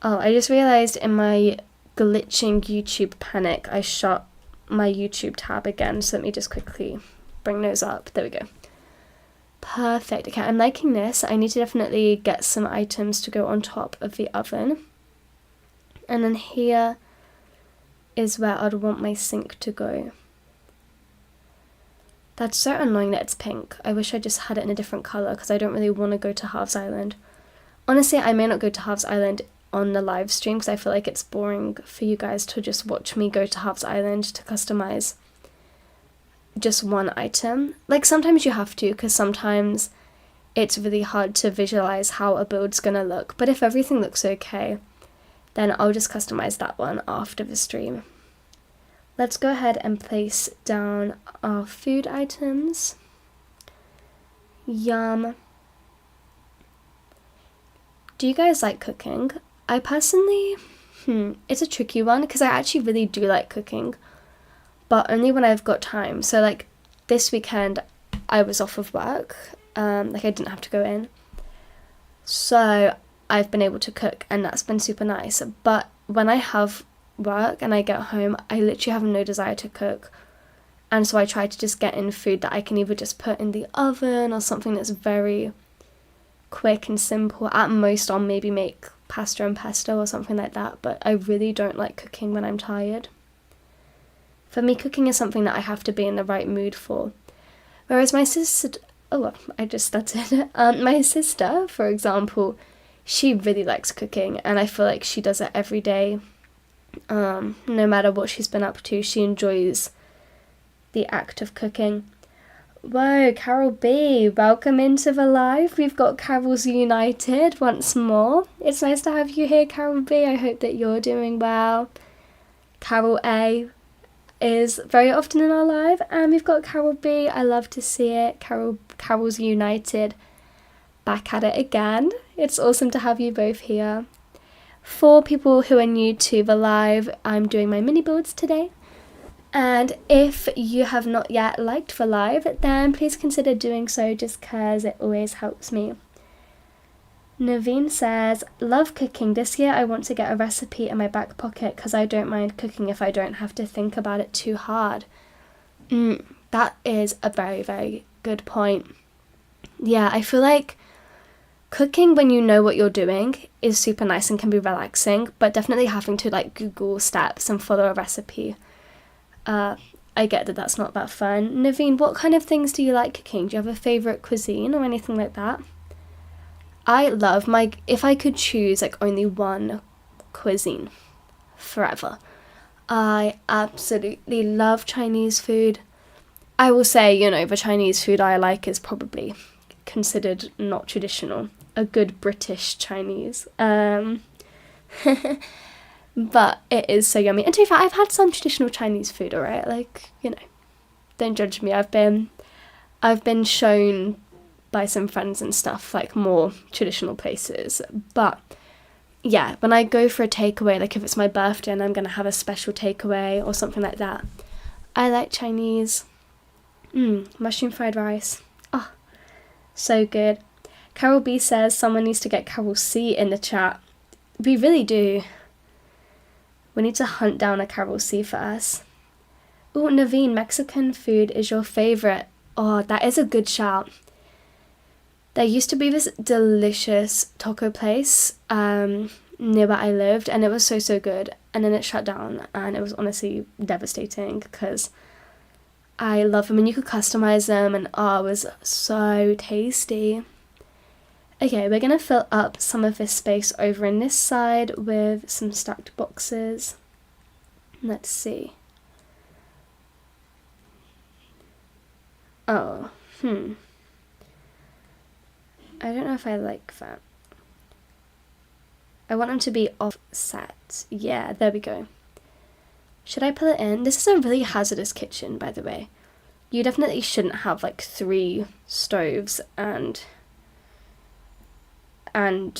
Oh, I just realized in my glitching YouTube panic, I shut my YouTube tab again. So let me just quickly bring those up. There we go. Perfect. Okay, I'm liking this. I need to definitely get some items to go on top of the oven. And then here is where I'd want my sink to go. That's so annoying that it's pink. I wish I just had it in a different colour because I don't really want to go to Halves Island. Honestly, I may not go to Halves Island on the live stream because I feel like it's boring for you guys to just watch me go to Halves Island to customise just one item. Like sometimes you have to, because sometimes it's really hard to visualise how a build's gonna look. But if everything looks okay, then I'll just customise that one after the stream. let's go ahead and place down our food items. Yum. Do you guys like cooking? I personally, it's a tricky one because I actually really do like cooking, but only when I've got time. So like this weekend I was off of work, like I didn't have to go in. So I've been able to cook and that's been super nice. But when I have work and I get home, I literally have no desire to cook. And so I try to just get in food that I can either just put in the oven or something that's very quick and simple. At most I'll maybe make pasta and pesto or something like that, but I really don't like cooking when I'm tired. For me, cooking is something that I have to be in the right mood for. Whereas my sister, my sister, for example, she really likes cooking and I feel like she does it every day. No matter what she's been up to, she enjoys the act of cooking. Whoa, Carol B, welcome into the live. We've got Carols United once more. It's nice to have you here, Carol B. I hope that you're doing well. Carol A is very often in our live, and we've got Carol B. I love to see it. Carols United back at it again. It's awesome to have you both here. For people who are new to the live, I'm doing my mini builds today. And if you have not yet liked the live, then please consider doing so just because it always helps me. Naveen says, love cooking. This year I want to get a recipe in my back pocket because I don't mind cooking if I don't have to think about it too hard. That is a very, very good point. Yeah, I feel like cooking when you know what you're doing is super nice and can be relaxing, but definitely having to like Google steps and follow a recipe, I get that that's not that fun. Naveen, what kind of things do you like cooking? Do you have a favourite cuisine or anything like that? I love if I could choose like only one cuisine forever, I absolutely love Chinese food. I will say, the Chinese food I like is probably considered not traditional. A good British Chinese. But it is so yummy. And to be fair, I've had some traditional Chinese food, alright? Like, don't judge me. I've been shown by some friends and stuff, like more traditional places. But yeah, when I go for a takeaway, like if it's my birthday and I'm going to have a special takeaway or something like that, I like Chinese. Mushroom fried rice. Oh, so good. Carol B says someone needs to get Carol C in the chat. We really do. We need to hunt down a Carol C for us. Oh, Naveen, Mexican food is your favourite. Oh, that is a good shout. There used to be this delicious taco place near where I lived, and it was so, so good. And then it shut down, and it was honestly devastating because I love them, and you could customize them, and it was so tasty. Okay, we're going to fill up some of this space over in this side with some stacked boxes. Let's see. Oh, I don't know if I like that. I want them to be offset. Yeah, there we go. Should I pull it in? This is a really hazardous kitchen, by the way. You definitely shouldn't have like 3 stoves and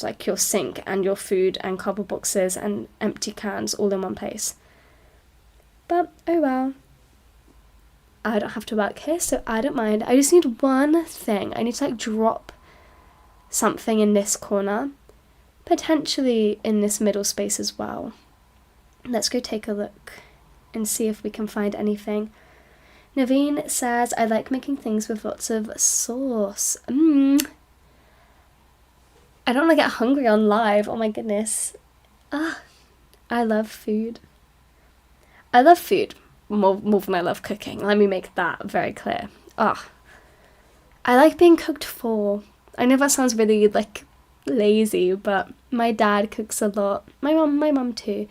like your sink and your food and cardboard boxes and empty cans all in one place. But oh well. I don't have to work here, so I don't mind. I just need one thing. I need to like drop something in this corner, potentially in this middle space as well. Let's go take a look and see if we can find anything. Naveen says, I like making things with lots of sauce. I don't want to get hungry on live. Oh my goodness. I love food. I love food more than I love cooking. Let me make that very clear. I like being cooked for. I know that sounds really like lazy, but my dad cooks a lot. My mum too.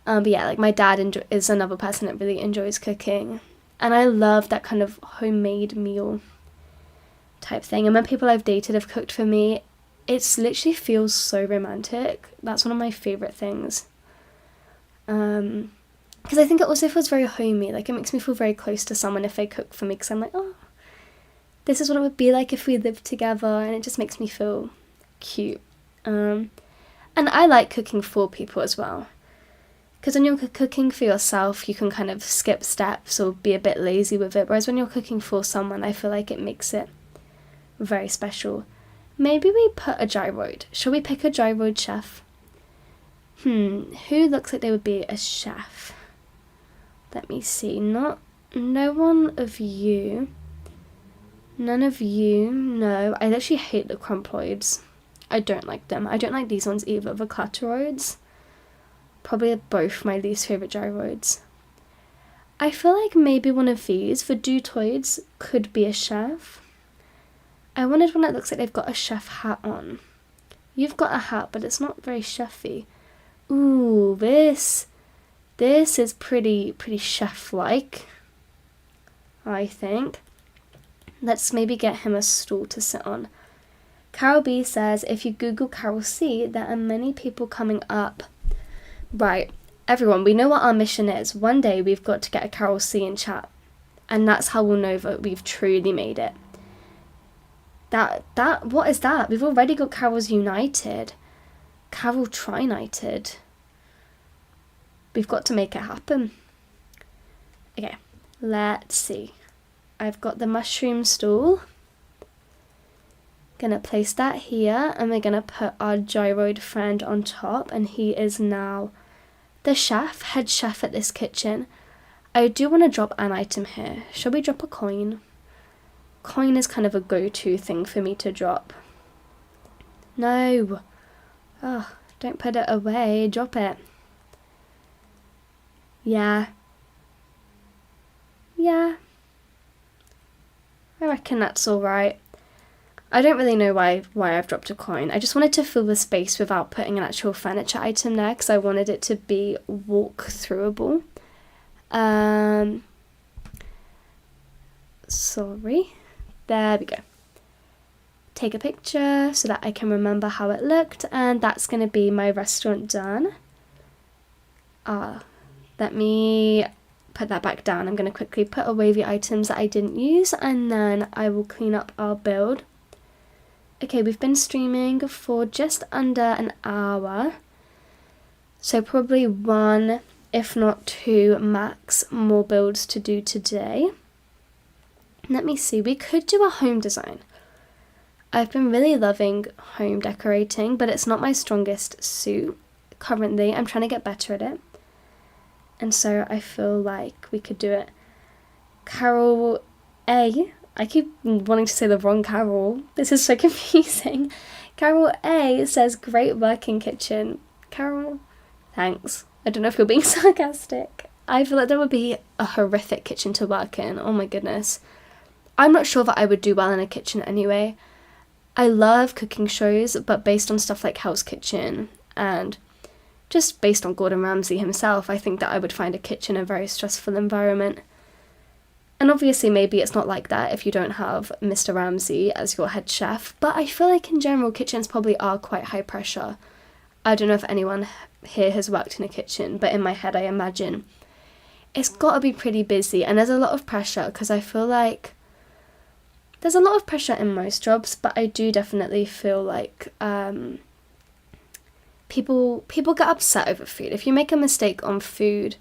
But yeah, like my dad is another person that really enjoys cooking. And I love that kind of homemade meal type thing. And when people I've dated have cooked for me, it literally feels so romantic. That's one of my favourite things. because I think it also feels very homey. Like, it makes me feel very close to someone if they cook for me, because I'm like, oh, this is what it would be like if we lived together, and it just makes me feel cute. And I like cooking for people as well, because when you're cooking for yourself, you can kind of skip steps or be a bit lazy with it, whereas when you're cooking for someone, I feel like it makes it very special. Maybe we put a gyroid. Shall we pick a gyroid chef? Who looks like they would be a chef? Let me see. No one of you. None of you. No, I actually hate the crumploids. I don't like them. I don't like these ones either, the clattoroids. Probably both my least favourite gyroids. I feel like maybe one of these, the dutoids, could be a chef. I wanted one that looks like they've got a chef hat on. You've got a hat, but it's not very chefy. Ooh, this is pretty chef-like, I think. Let's maybe get him a stool to sit on. Carol B says, if you Google Carol C, there are many people coming up. Right, everyone, we know what our mission is. One day we've got to get a Carol C in chat. And that's how we'll know that we've truly made it. What is that? We've already got Carol's United. Carol Trinited. We've got to make it happen. Okay, let's see. I've got the mushroom stool. Gonna place that here, and we're gonna put our gyroid friend on top, and he is now the chef, head chef at this kitchen. I do want to drop an item here. Shall we drop a coin? Coin is kind of a go-to thing for me to drop. No. Oh, don't put it away. Drop it. Yeah. I reckon that's alright. I don't really know why I've dropped a coin. I just wanted to fill the space without putting an actual furniture item there, because I wanted it to be walk-throughable. Sorry. There we go. Take a picture so that I can remember how it looked, and that's going to be my restaurant done. Let me put that back down. I'm going to quickly put away the items that I didn't use, and then I will clean up our build. Okay, we've been streaming for just under an hour, so probably 1, if not 2 max more builds to do today. Let me see, we could do a home design. I've been really loving home decorating, but it's not my strongest suit currently. I'm trying to get better at it, and so I feel like we could do it. Carol A, I keep wanting to say the wrong Carol. This is so confusing. Carol A says, great working kitchen. Carol, thanks. I don't know if you're being sarcastic. I feel like that would be a horrific kitchen to work in. Oh my goodness. I'm not sure that I would do well in a kitchen anyway. I love cooking shows, but based on stuff like Hell's Kitchen and just based on Gordon Ramsay himself, I think that I would find a kitchen a very stressful environment. And obviously maybe it's not like that if you don't have Mr. Ramsay as your head chef, but I feel like in general kitchens probably are quite high pressure. I don't know if anyone here has worked in a kitchen, but in my head I imagine it's got to be pretty busy, and there's a lot of pressure, because I feel like there's a lot of pressure in most jobs, but I do definitely feel like people get upset over food. If you make a mistake on food,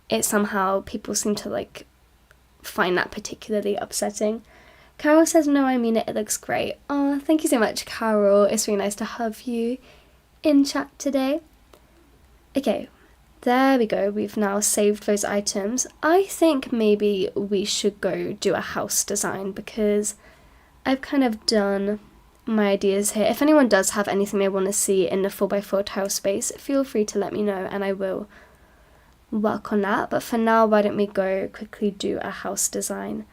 it somehow people seem to like find that particularly upsetting. Carol says, no, I mean it, it looks great. Oh, thank you so much, Carol. It's really nice to have you in chat today. Okay, there we go. We've now saved those items. I think maybe we should go do a house design, because I've kind of done my ideas here. If anyone does have anything they want to see in the 4x4 tile space, feel free to let me know and I will work on that. But for now, why don't we go quickly do a house design.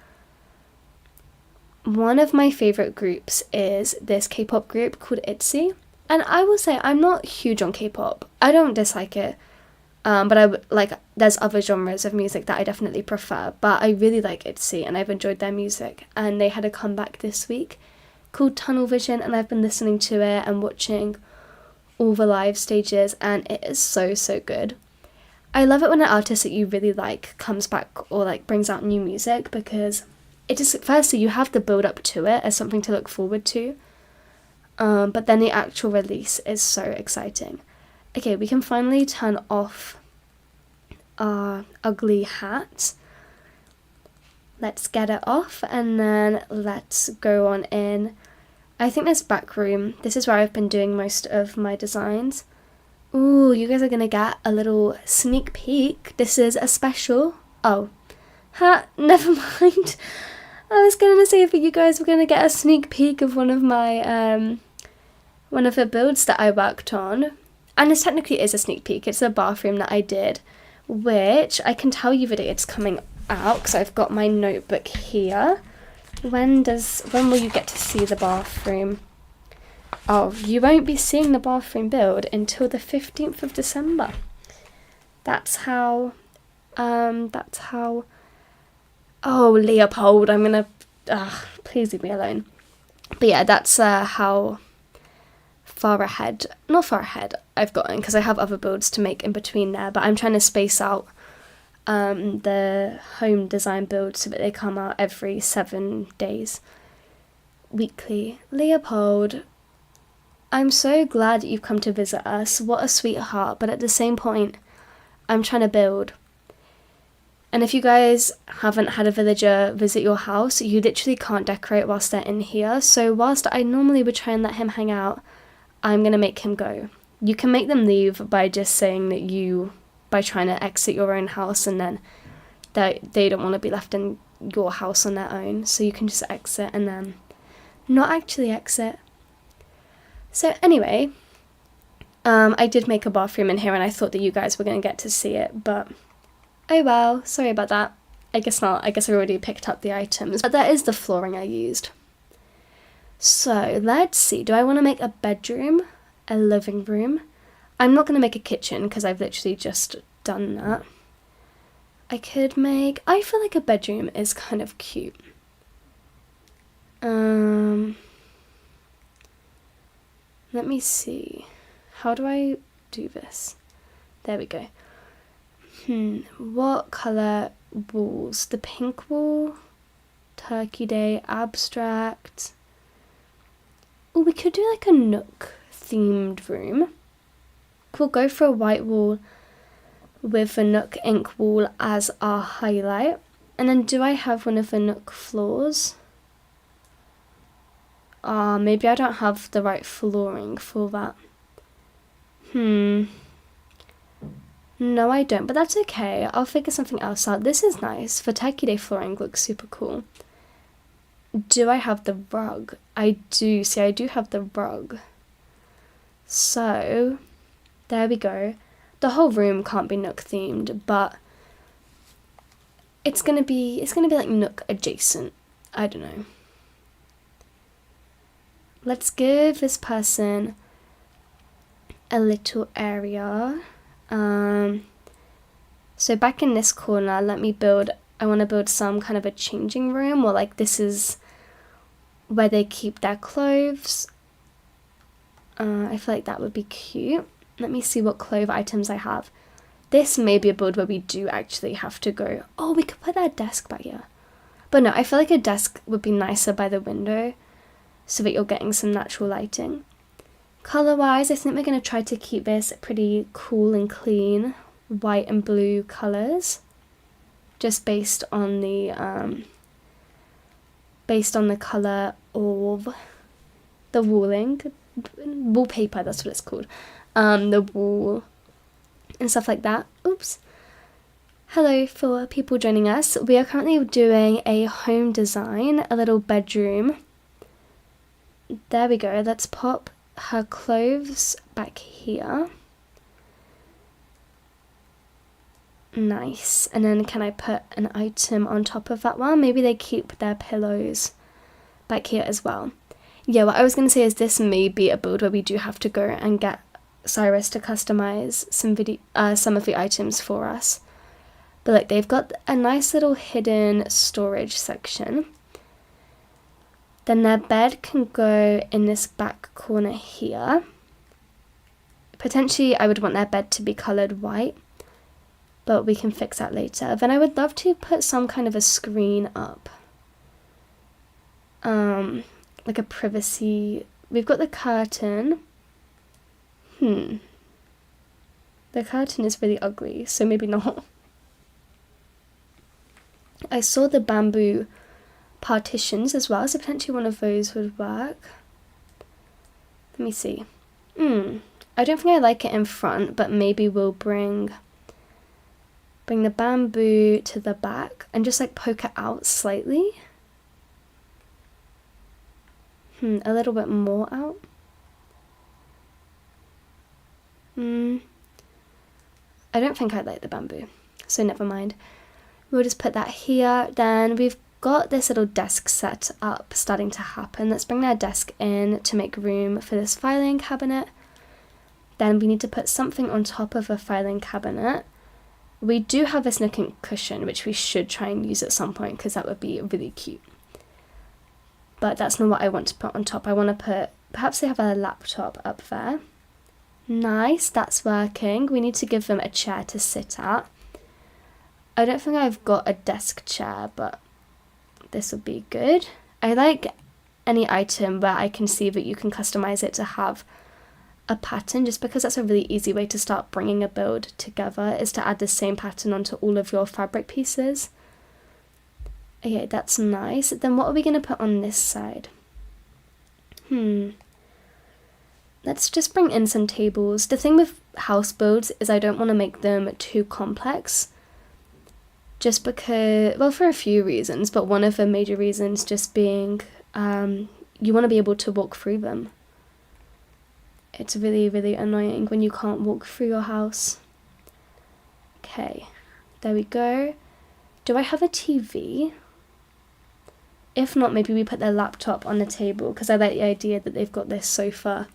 One of my favourite groups is this K-pop group called ITZY, and I will say I'm not huge on K-pop. I don't dislike it, but there's other genres of music that I definitely prefer, but I really like ITZY and I've enjoyed their music, and they had a comeback this week called Tunnel Vision, and I've been listening to it and watching all the live stages, and it is so good. I love it when an artist that you really like comes back or like brings out new music, because it just, firstly, you have the build up to it as something to look forward to, but then the actual release is so exciting. Okay, we can finally turn off our ugly hat. Let's get it off, and then let's go on in. I think this back room, this is where I've been doing most of my designs. Ooh, you guys are gonna get a little sneak peek. This is a special. Oh, never mind. I was gonna say that you guys were gonna get a sneak peek of one of my one of the builds that I worked on, and this technically is a sneak peek. It's a bathroom that I did, which I can tell you that it's coming out because I've got my notebook here. When will you get to see the bathroom? Oh, you won't be seeing the bathroom build until the 15th of December. That's how, oh, Leopold, I'm gonna, please leave me alone. But yeah, that's not far ahead I've gotten, because I have other builds to make in between there, but I'm trying to space out the home design builds so that they come out every 7 days, weekly. Leopold, I'm so glad that you've come to visit us. What a sweetheart. But at the same point, I'm trying to build. And if you guys haven't had a villager visit your house, you literally can't decorate whilst they're in here. So whilst I normally would try and let him hang out, I'm going to make him go. You can make them leave by just saying that by trying to exit your own house, and then they don't want to be left in your house on their own. So you can just exit and then not actually exit. So anyway, I did make a bathroom in here, and I thought that you guys were going to get to see it, but oh well, sorry about that. I guess not. I guess I already picked up the items, but that is the flooring I used. So let's see, do I want to make a bedroom, a living room? I'm not going to make a kitchen because I've literally just done that. I feel like a bedroom is kind of cute. Let me see. How do I do this? There we go. What colour walls? The pink wall? Turkey Day, abstract. Oh, we could do like a Nook themed room. We'll go for a white wall with a Nook ink wall as our highlight. And then do I have one of the Nook floors? Maybe I don't have the right flooring for that. No, I don't, but that's okay. I'll figure something else out. This is nice. For Turkey Day flooring, looks super cool. Do I have the rug? I do. See, I do have the rug. So, there we go. The whole room can't be Nook themed, but it's gonna be like Nook adjacent. I don't know. Let's give this person a little area. So back in this corner, I want to build some kind of a changing room, or like this is where they keep their clothes. I feel like that would be cute. Let me see what clothes items I have. This may be a build where we do actually have to go, oh, we could put that desk back here. But no, I feel like a desk would be nicer by the window, so that you're getting some natural lighting. Colour-wise, I think we're going to try to keep this pretty cool and clean, white and blue colours, just based on the colour of the wallpaper, that's what it's called, the wall and stuff like that. Oops. Hello for people joining us. We are currently doing a home design, a little bedroom. There we go. Let's pop her clothes back here. Nice. And then can I put an item on top of that one? Maybe they keep their pillows back here as well. Yeah, what I was going to say is this may be a build where we do have to go and get Cyrus to customize some of the items for us. But look, they've got a nice little hidden storage section. Then their bed can go in this back corner here. Potentially, I would want their bed to be coloured white. but we can fix that later. Then I would love to put some kind of a screen up. Like a privacy. We've got the curtain. The curtain is really ugly, so maybe not. I saw the bamboo partitions as well, so potentially one of those would work. Let me see. I don't think I like it in front, but maybe we'll bring the bamboo to the back and just like poke it out slightly. A little bit more out. I don't think I like the bamboo, so never mind. We'll just put that here. Then we've got this little desk set up starting to happen. Let's bring that desk in to make room for this filing cabinet. Then we need to put something on top of a filing cabinet. We do have this nooking cushion, which we should try and use at some point because that would be really cute. But that's not what I want to put on top. I want to put, perhaps they have a laptop up there. Nice, that's working. We need to give them a chair to sit at. I don't think I've got a desk chair, but this would be good. I like any item where I can see that you can customize it to have a pattern, just because that's a really easy way to start bringing a build together, is to add the same pattern onto all of your fabric pieces. Okay, that's nice. Then what are we going to put on this side? Let's just bring in some tables. The thing with house builds is I don't want to make them too complex. Just because, well, for a few reasons, but one of the major reasons just being you want to be able to walk through them. It's really, really annoying when you can't walk through your house. Okay, there we go. Do I have a TV? If not, maybe we put their laptop on the table, because I like the idea that they've got this sofa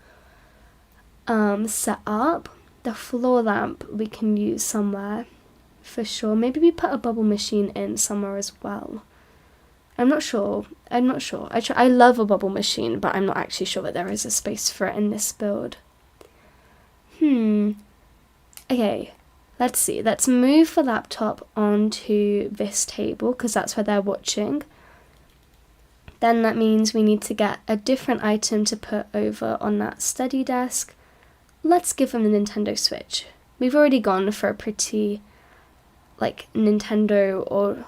set up. The floor lamp we can use somewhere for sure. Maybe we put a bubble machine in somewhere as well. I'm not sure. I love a bubble machine, but I'm not actually sure that there is a space for it in this build. Okay, let's see. Let's move the laptop onto this table, because that's where they're watching. Then that means we need to get a different item to put over on that study desk. Let's give them the Nintendo Switch. We've already gone for a pretty, like, Nintendo or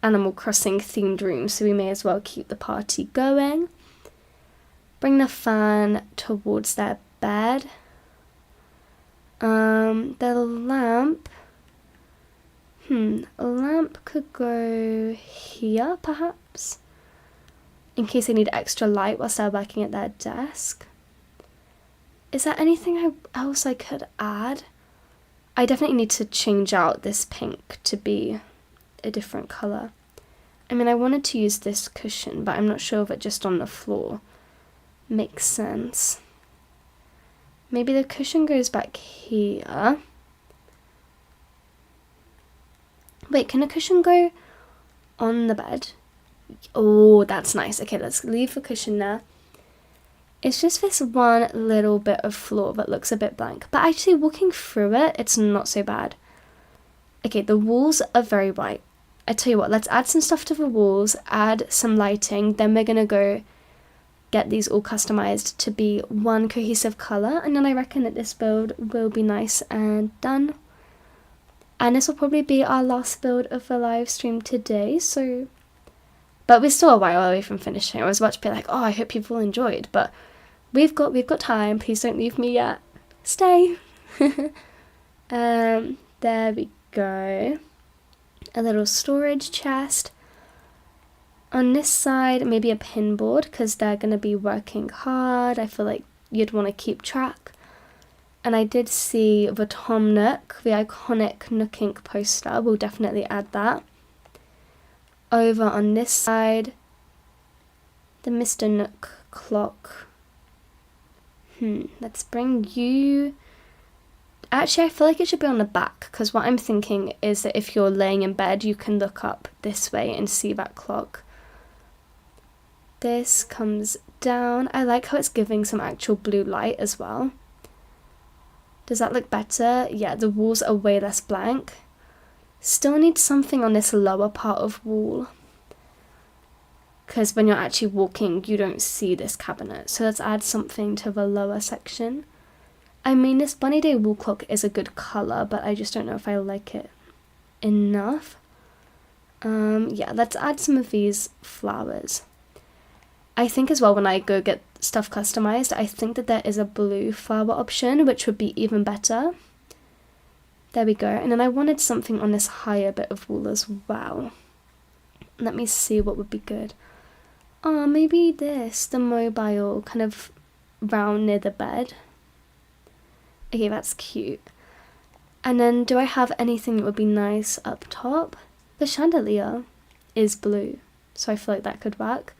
Animal Crossing themed room, so we may as well keep the party going. Bring the fan towards their bed. The lamp. A lamp could go here, perhaps, in case they need extra light whilst they're working at their desk. Is there anything else I could add? I definitely need to change out this pink to be a different colour. I mean, I wanted to use this cushion, but I'm not sure if it just on the floor makes sense. Maybe the cushion goes back here. Wait, can a cushion go on the bed? Oh, that's nice. Okay, let's leave the cushion there. It's just this one little bit of floor that looks a bit blank, but actually walking through it, it's not so bad. Okay, the walls are very white. I tell you what, let's add some stuff to the walls, add some lighting, then we're gonna go get these all customized to be one cohesive color, and then I reckon that this build will be nice and done. And this will probably be our last build of the live stream today, so, but we're still a while away from finishing. I was about to be like, oh, I hope you've all enjoyed, but we've got time. Please don't leave me yet. Stay. There we go. A little storage chest. On this side, maybe a pin board, because they're going to be working hard. I feel like you'd want to keep track. And I did see the Tom Nook, the iconic Nook Ink poster. We'll definitely add that. Over on this side, the Mr. Nook clock. Let's bring you... Actually, I feel like it should be on the back, because what I'm thinking is that if you're laying in bed, you can look up this way and see that clock. This comes down. I like how it's giving some actual blue light as well. Does that look better? Yeah, the walls are way less blank. Still need something on this lower part of wall, because when you're actually walking you don't see this cabinet. So let's add something to the lower section. I mean, this bunny day wall clock is a good colour, but I just don't know if I like it enough. Yeah, let's add some of these flowers. I think as well, when I go get stuff customized, I think that there is a blue flower option, which would be even better. There we go. And then I wanted something on this higher bit of wall as well. Let me see what would be good. Oh, maybe this, the mobile kind of round near the bed. Okay, that's cute. And then do I have anything that would be nice up top? The chandelier is blue, so I feel like that could work.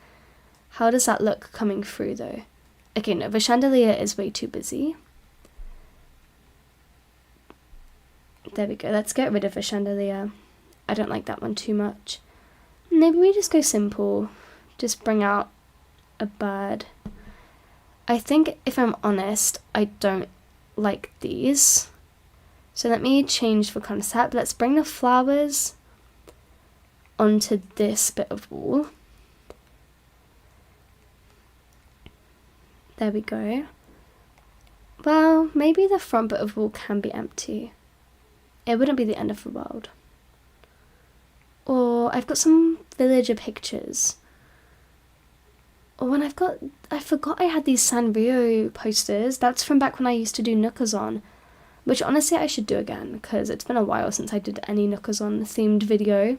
How does that look coming through though? Okay, no, the chandelier is way too busy. There we go, let's get rid of the chandelier. I don't like that one too much. Maybe we just go simple. Just bring out a bird. I think, if I'm honest, I don't like these. So let me change the concept. Let's bring the flowers onto this bit of wall. There we go. Well, maybe the front bit of wall can be empty. It wouldn't be the end of the world. Or I've got some villager pictures. Or when I forgot I had these Sanrio posters. That's from back when I used to do Nookazon, which honestly I should do again, because it's been a while since I did any Nookazon themed video.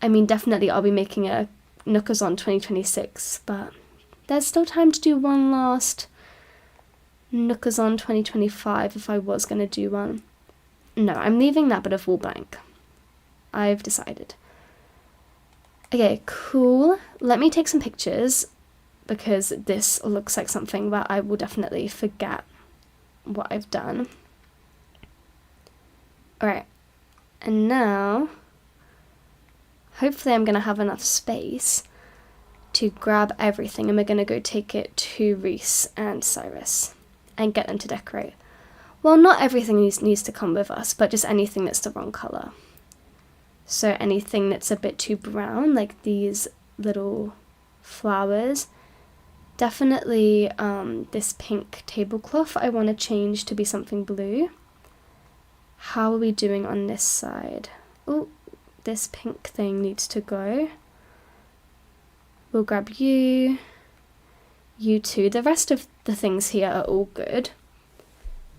I mean, definitely I'll be making a Nookazon 2026, but there's still time to do one last Nookazon 2025 if I was going to do one. No, I'm leaving that bit of wall blank. I've decided. Okay, cool. Let me take some pictures, because this looks like something that I will definitely forget what I've done. Alright, and now hopefully I'm going to have enough space to grab everything, and we're going to go take it to Reese and Cyrus and get them to decorate. Well, not everything needs to come with us, but just anything that's the wrong colour. So anything that's a bit too brown, like these little flowers. Definitely this pink tablecloth I want to change to be something blue. How are we doing on this side? Oh, this pink thing needs to go. We'll grab you, you two. The rest of the things here are all good.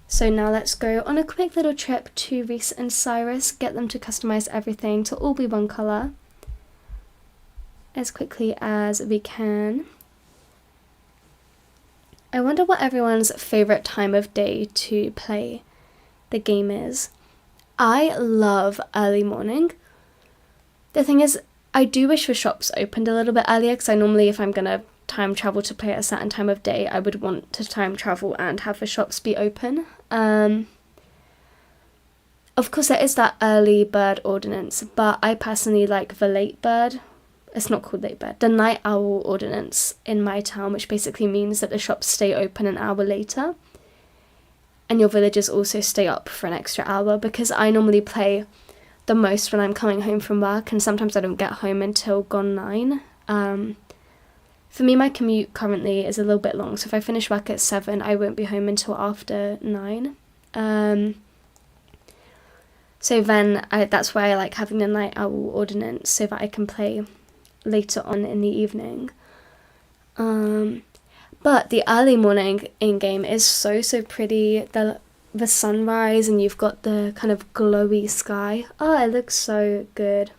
So now let's go on a quick little trip to Reese and Cyrus, get them to customize everything to all be one colour as quickly as we can. I wonder what everyone's favourite time of day to play the game is. I love early morning. The thing is, I do wish the shops opened a little bit earlier, because I normally, if I'm going to time travel to play at a certain time of day, I would want to time travel and have the shops be open. Of course there is that early bird ordinance, but I personally like the late bird. It's not called late bird, the night owl ordinance in my town, which basically means that the shops stay open an hour later and your villagers also stay up for an extra hour, because I normally play the most when I'm coming home from work, and sometimes I don't get home until gone 9. For me, my commute currently is a little bit long, so if I finish work at 7, I won't be home until after 9. So then that's why I like having the night owl ordinance, so that I can play later on in the evening. But the early morning in-game is so pretty. The sunrise, and you've got the kind of glowy sky. Oh, it looks so good.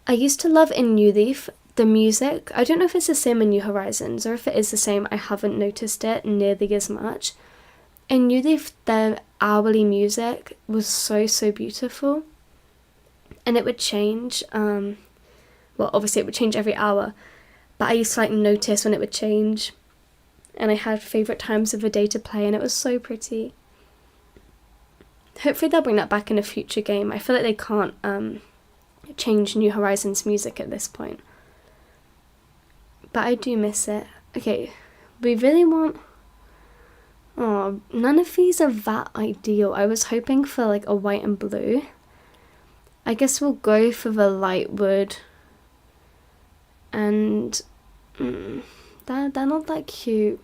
I used to love in New Leaf the music. I don't know if it's the same in New Horizons, or if it is the same, I haven't noticed it nearly as much. In New Leaf, the hourly music was so beautiful, and it would change. Well, obviously it would change every hour, but I used to like notice when it would change, and I had favourite times of the day to play, and it was so pretty. Hopefully they'll bring that back in a future game. I feel like they can't change New Horizons music at this point, but I do miss it. Okay, we really want... Oh, none of these are that ideal. I was hoping for like a white and blue. I guess we'll go for the light wood. And they're not that cute.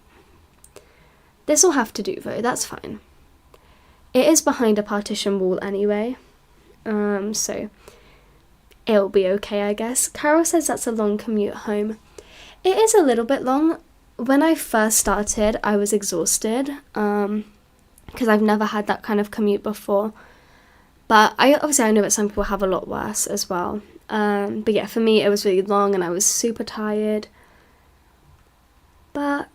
This will have to do though, that's fine. It is behind a partition wall anyway, so it'll be okay, I guess. Carol says that's a long commute home. It is a little bit long. When I first started, I was exhausted, because I've never had that kind of commute before. But I know that some people have a lot worse as well. But yeah, for me it was really long and I was super tired. But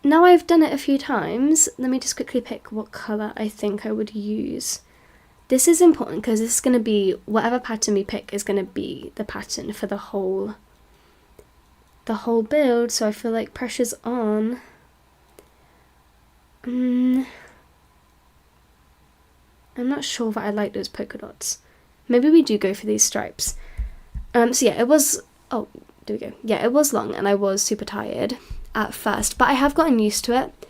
now I've done it a few times, let me just quickly pick what colour I think I would use. This is important because this is going to be, whatever pattern we pick is going to be the pattern for the whole build, so I feel like pressure's on. I'm not sure that I like those polka dots. Maybe we do go for these stripes. So yeah, it was, oh, there we go. Yeah, it was long and I was super tired at first, but I have gotten used to it.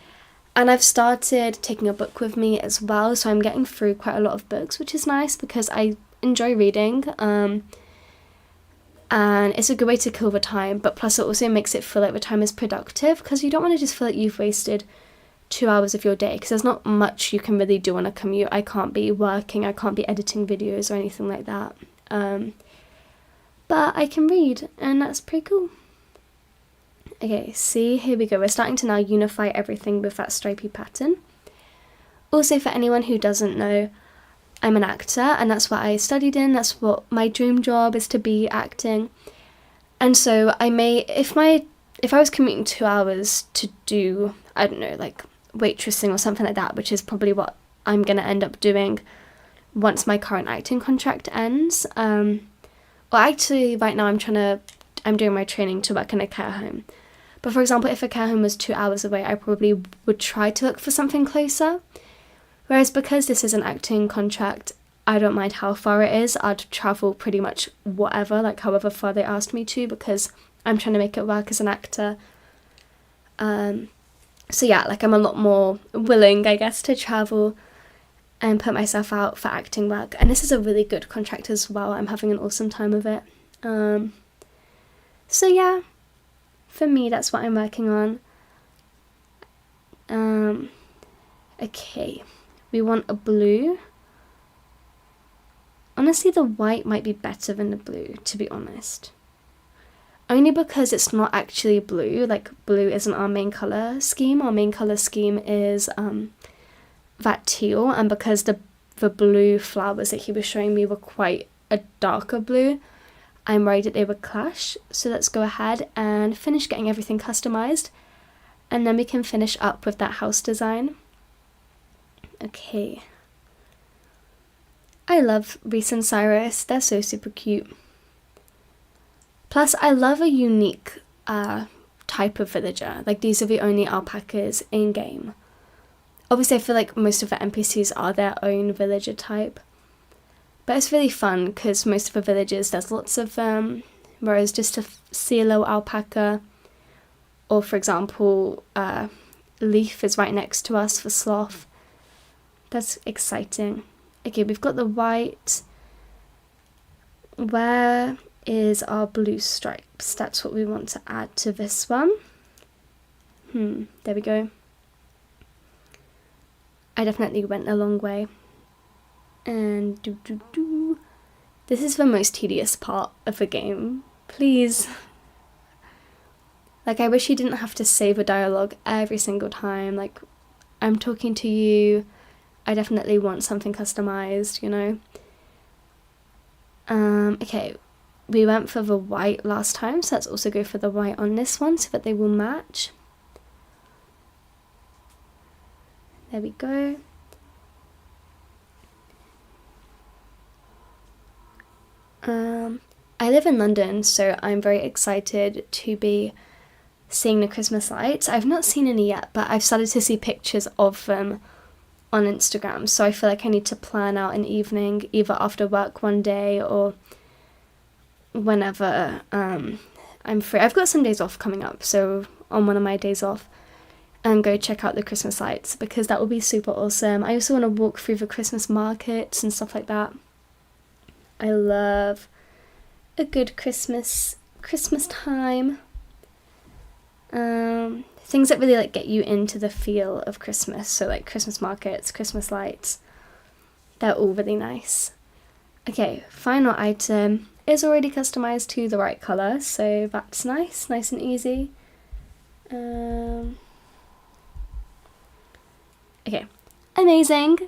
And I've started taking a book with me as well, so I'm getting through quite a lot of books, which is nice because I enjoy reading. And it's a good way to kill the time, but plus it also makes it feel like the time is productive, because you don't want to just feel like you've wasted 2 hours of your day, because there's not much you can really do on a commute. I can't be working, I can't be editing videos or anything like that. But I can read, and that's pretty cool. Okay, see, here we go. We're starting to now unify everything with that stripy pattern. Also, for anyone who doesn't know, I'm an actor, and that's what I studied in. That's what my dream job is, to be acting. And so I may, if I was commuting 2 hours to do, I don't know, like waitressing or something like that, which is probably what I'm going to end up doing once my current acting contract ends. Well, actually, right now I'm doing my training to work in a care home. But for example, if a care home was 2 hours away, I probably would try to look for something closer. Whereas because this is an acting contract, I don't mind how far it is. I'd travel pretty much whatever, like however far they asked me to, because I'm trying to make it work as an actor. So yeah, like I'm a lot more willing, I guess, to travel and put myself out for acting work. And this is a really good contract as well. I'm having an awesome time with it. So yeah, for me, that's what I'm working on. Okay, we want a blue. Honestly, the white might be better than the blue, to be honest. Only because it's not actually blue, like blue isn't our main colour scheme. Our main colour scheme is that teal, and because the blue flowers that he was showing me were quite a darker blue, I'm worried that they would clash. So let's go ahead and finish getting everything customized, and then we can finish up with that house design. Okay. I love Reese and Cyrus, they're so super cute. Plus, I love a unique type of villager. Like, these are the only alpacas in game. Obviously, I feel like most of the NPCs are their own villager type. But it's really fun because most of the villages, there's lots of them. Whereas just to see a little alpaca, or for example, Leaf is right next to us for Sloth. That's exciting. Okay, we've got the white. Where is our blue stripes? That's what we want to add to this one. There we go. I definitely went a long way. And this is the most tedious part of the game. Please. Like, I wish you didn't have to say the dialogue every single time. Like, I'm talking to you. I definitely want something customized, you know. Okay, we went for the white last time, so let's also go for the white on this one so that they will match. There we go. I live in London, so I'm very excited to be seeing the Christmas lights. I've not seen any yet, but I've started to see pictures of them on Instagram, so I feel like I need to plan out an evening, either after work one day or whenever I'm free. I've got some days off coming up, so on one of my days off, and go check out the Christmas lights, because that will be super awesome. I also want to walk through the Christmas markets and stuff like that. I love a good Christmas time. Things that really like get you into the feel of Christmas, so like Christmas markets, Christmas lights, they're all really nice. Okay, final item is already customized to the right colour, so that's nice and easy. Okay, amazing.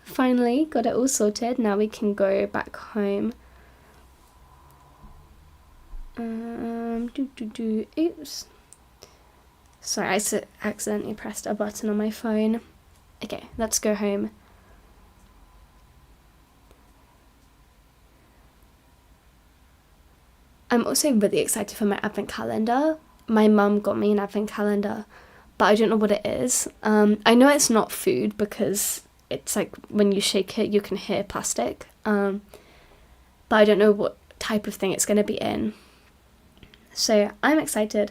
Finally got it all sorted. Now we can go back home. Oops. Sorry, I accidentally pressed a button on my phone. Okay, let's go home. I'm also really excited for my advent calendar. My mum got me an advent calendar, but I don't know what it is. I know it's not food because it's like when you shake it you can hear plastic. But I don't know what type of thing it's going to be in. So I'm excited.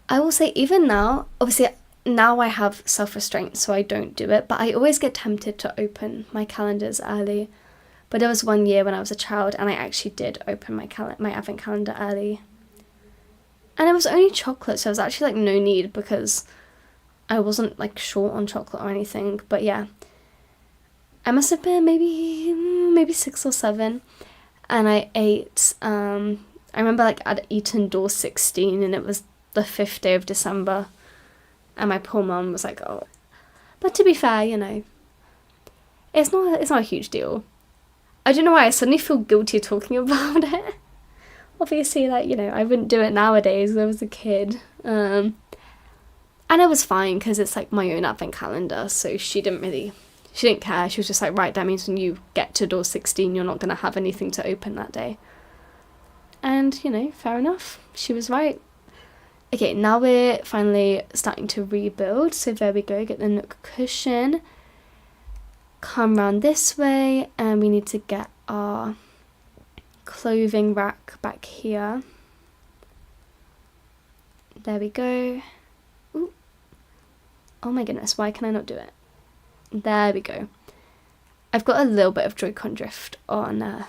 I will say even now, obviously now I have self-restraint so I don't do it, but I always get tempted to open my calendars early. But there was one year when I was a child and I actually did open my advent calendar early. And it was only chocolate, so it was actually like no need because I wasn't like short on chocolate or anything. But yeah, I must have been maybe 6 or 7, and I ate, I remember like I'd eaten door 16 and it was the 5th day of December, and my poor mum was like, oh, but to be fair, you know, it's not a huge deal. I don't know why I suddenly feel guilty talking about it. Obviously, like, you know, I wouldn't do it nowadays when I was a kid. And it was fine because it's like my own advent calendar, so she didn't care. She was just like, right, that means when you get to door 16 you're not going to have anything to open that day. And, you know, fair enough, she was right. Okay, now we're finally starting to rebuild, so there we go, get the nook cushion, come round this way, and we need to get our clothing rack back here. There we go. Ooh. Oh my goodness, why can I not do it? There we go. I've got a little bit of Joy-Con drift on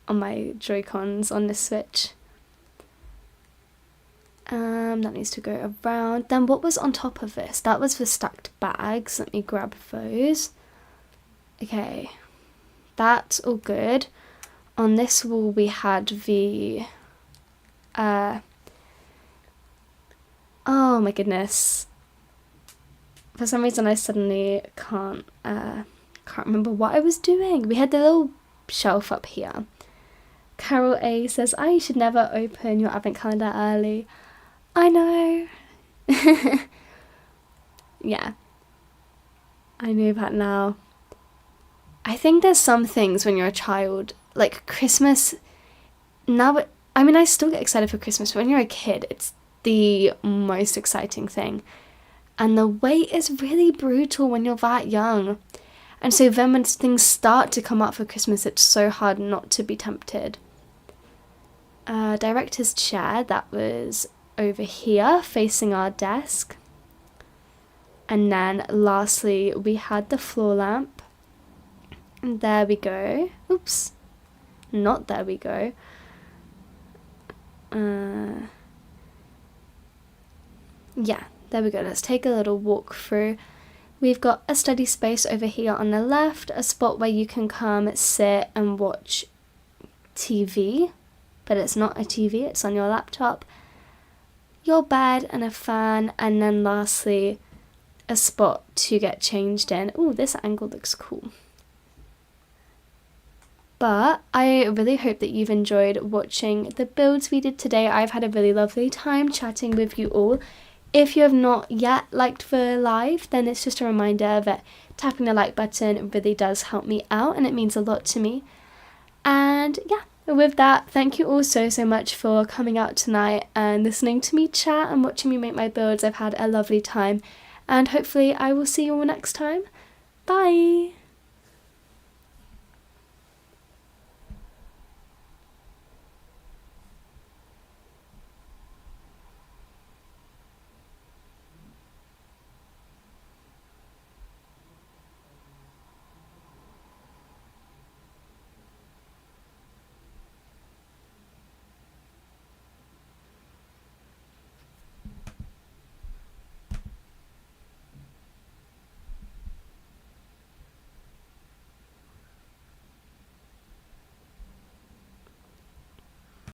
my Joy-Cons on this Switch. That needs to go around. Then what was on top of this? That was the stacked bags. Let me grab those. Okay, that's all good. On this wall we had the oh my goodness, for some reason I suddenly can't remember what I was doing. We had the little shelf up here. Carol A says, you should never open your advent calendar early. I know. Yeah, I know that now. I think there's some things when you're a child, like Christmas, now, I mean, I still get excited for Christmas, but when you're a kid, it's the most exciting thing. And the wait is really brutal when you're that young. And so then when things start to come up for Christmas, it's so hard not to be tempted. Director's chair, that was over here, facing our desk. And then lastly, we had the floor lamp. And there we go. Oops. Not there we go. Yeah, there we go. Let's take a little walk through. We've got a study space over here on the left, a spot where you can come sit and watch TV, but it's not a TV, it's on your laptop, your bed and a fan, and then lastly a spot to get changed in. Ooh, this angle looks cool. But I really hope that you've enjoyed watching the builds we did today. I've had a really lovely time chatting with you all. If you have not yet liked the live, then it's just a reminder that tapping the like button really does help me out and it means a lot to me. And yeah, with that, thank you all so much for coming out tonight and listening to me chat and watching me make my builds. I've had a lovely time and hopefully I will see you all next time. Bye!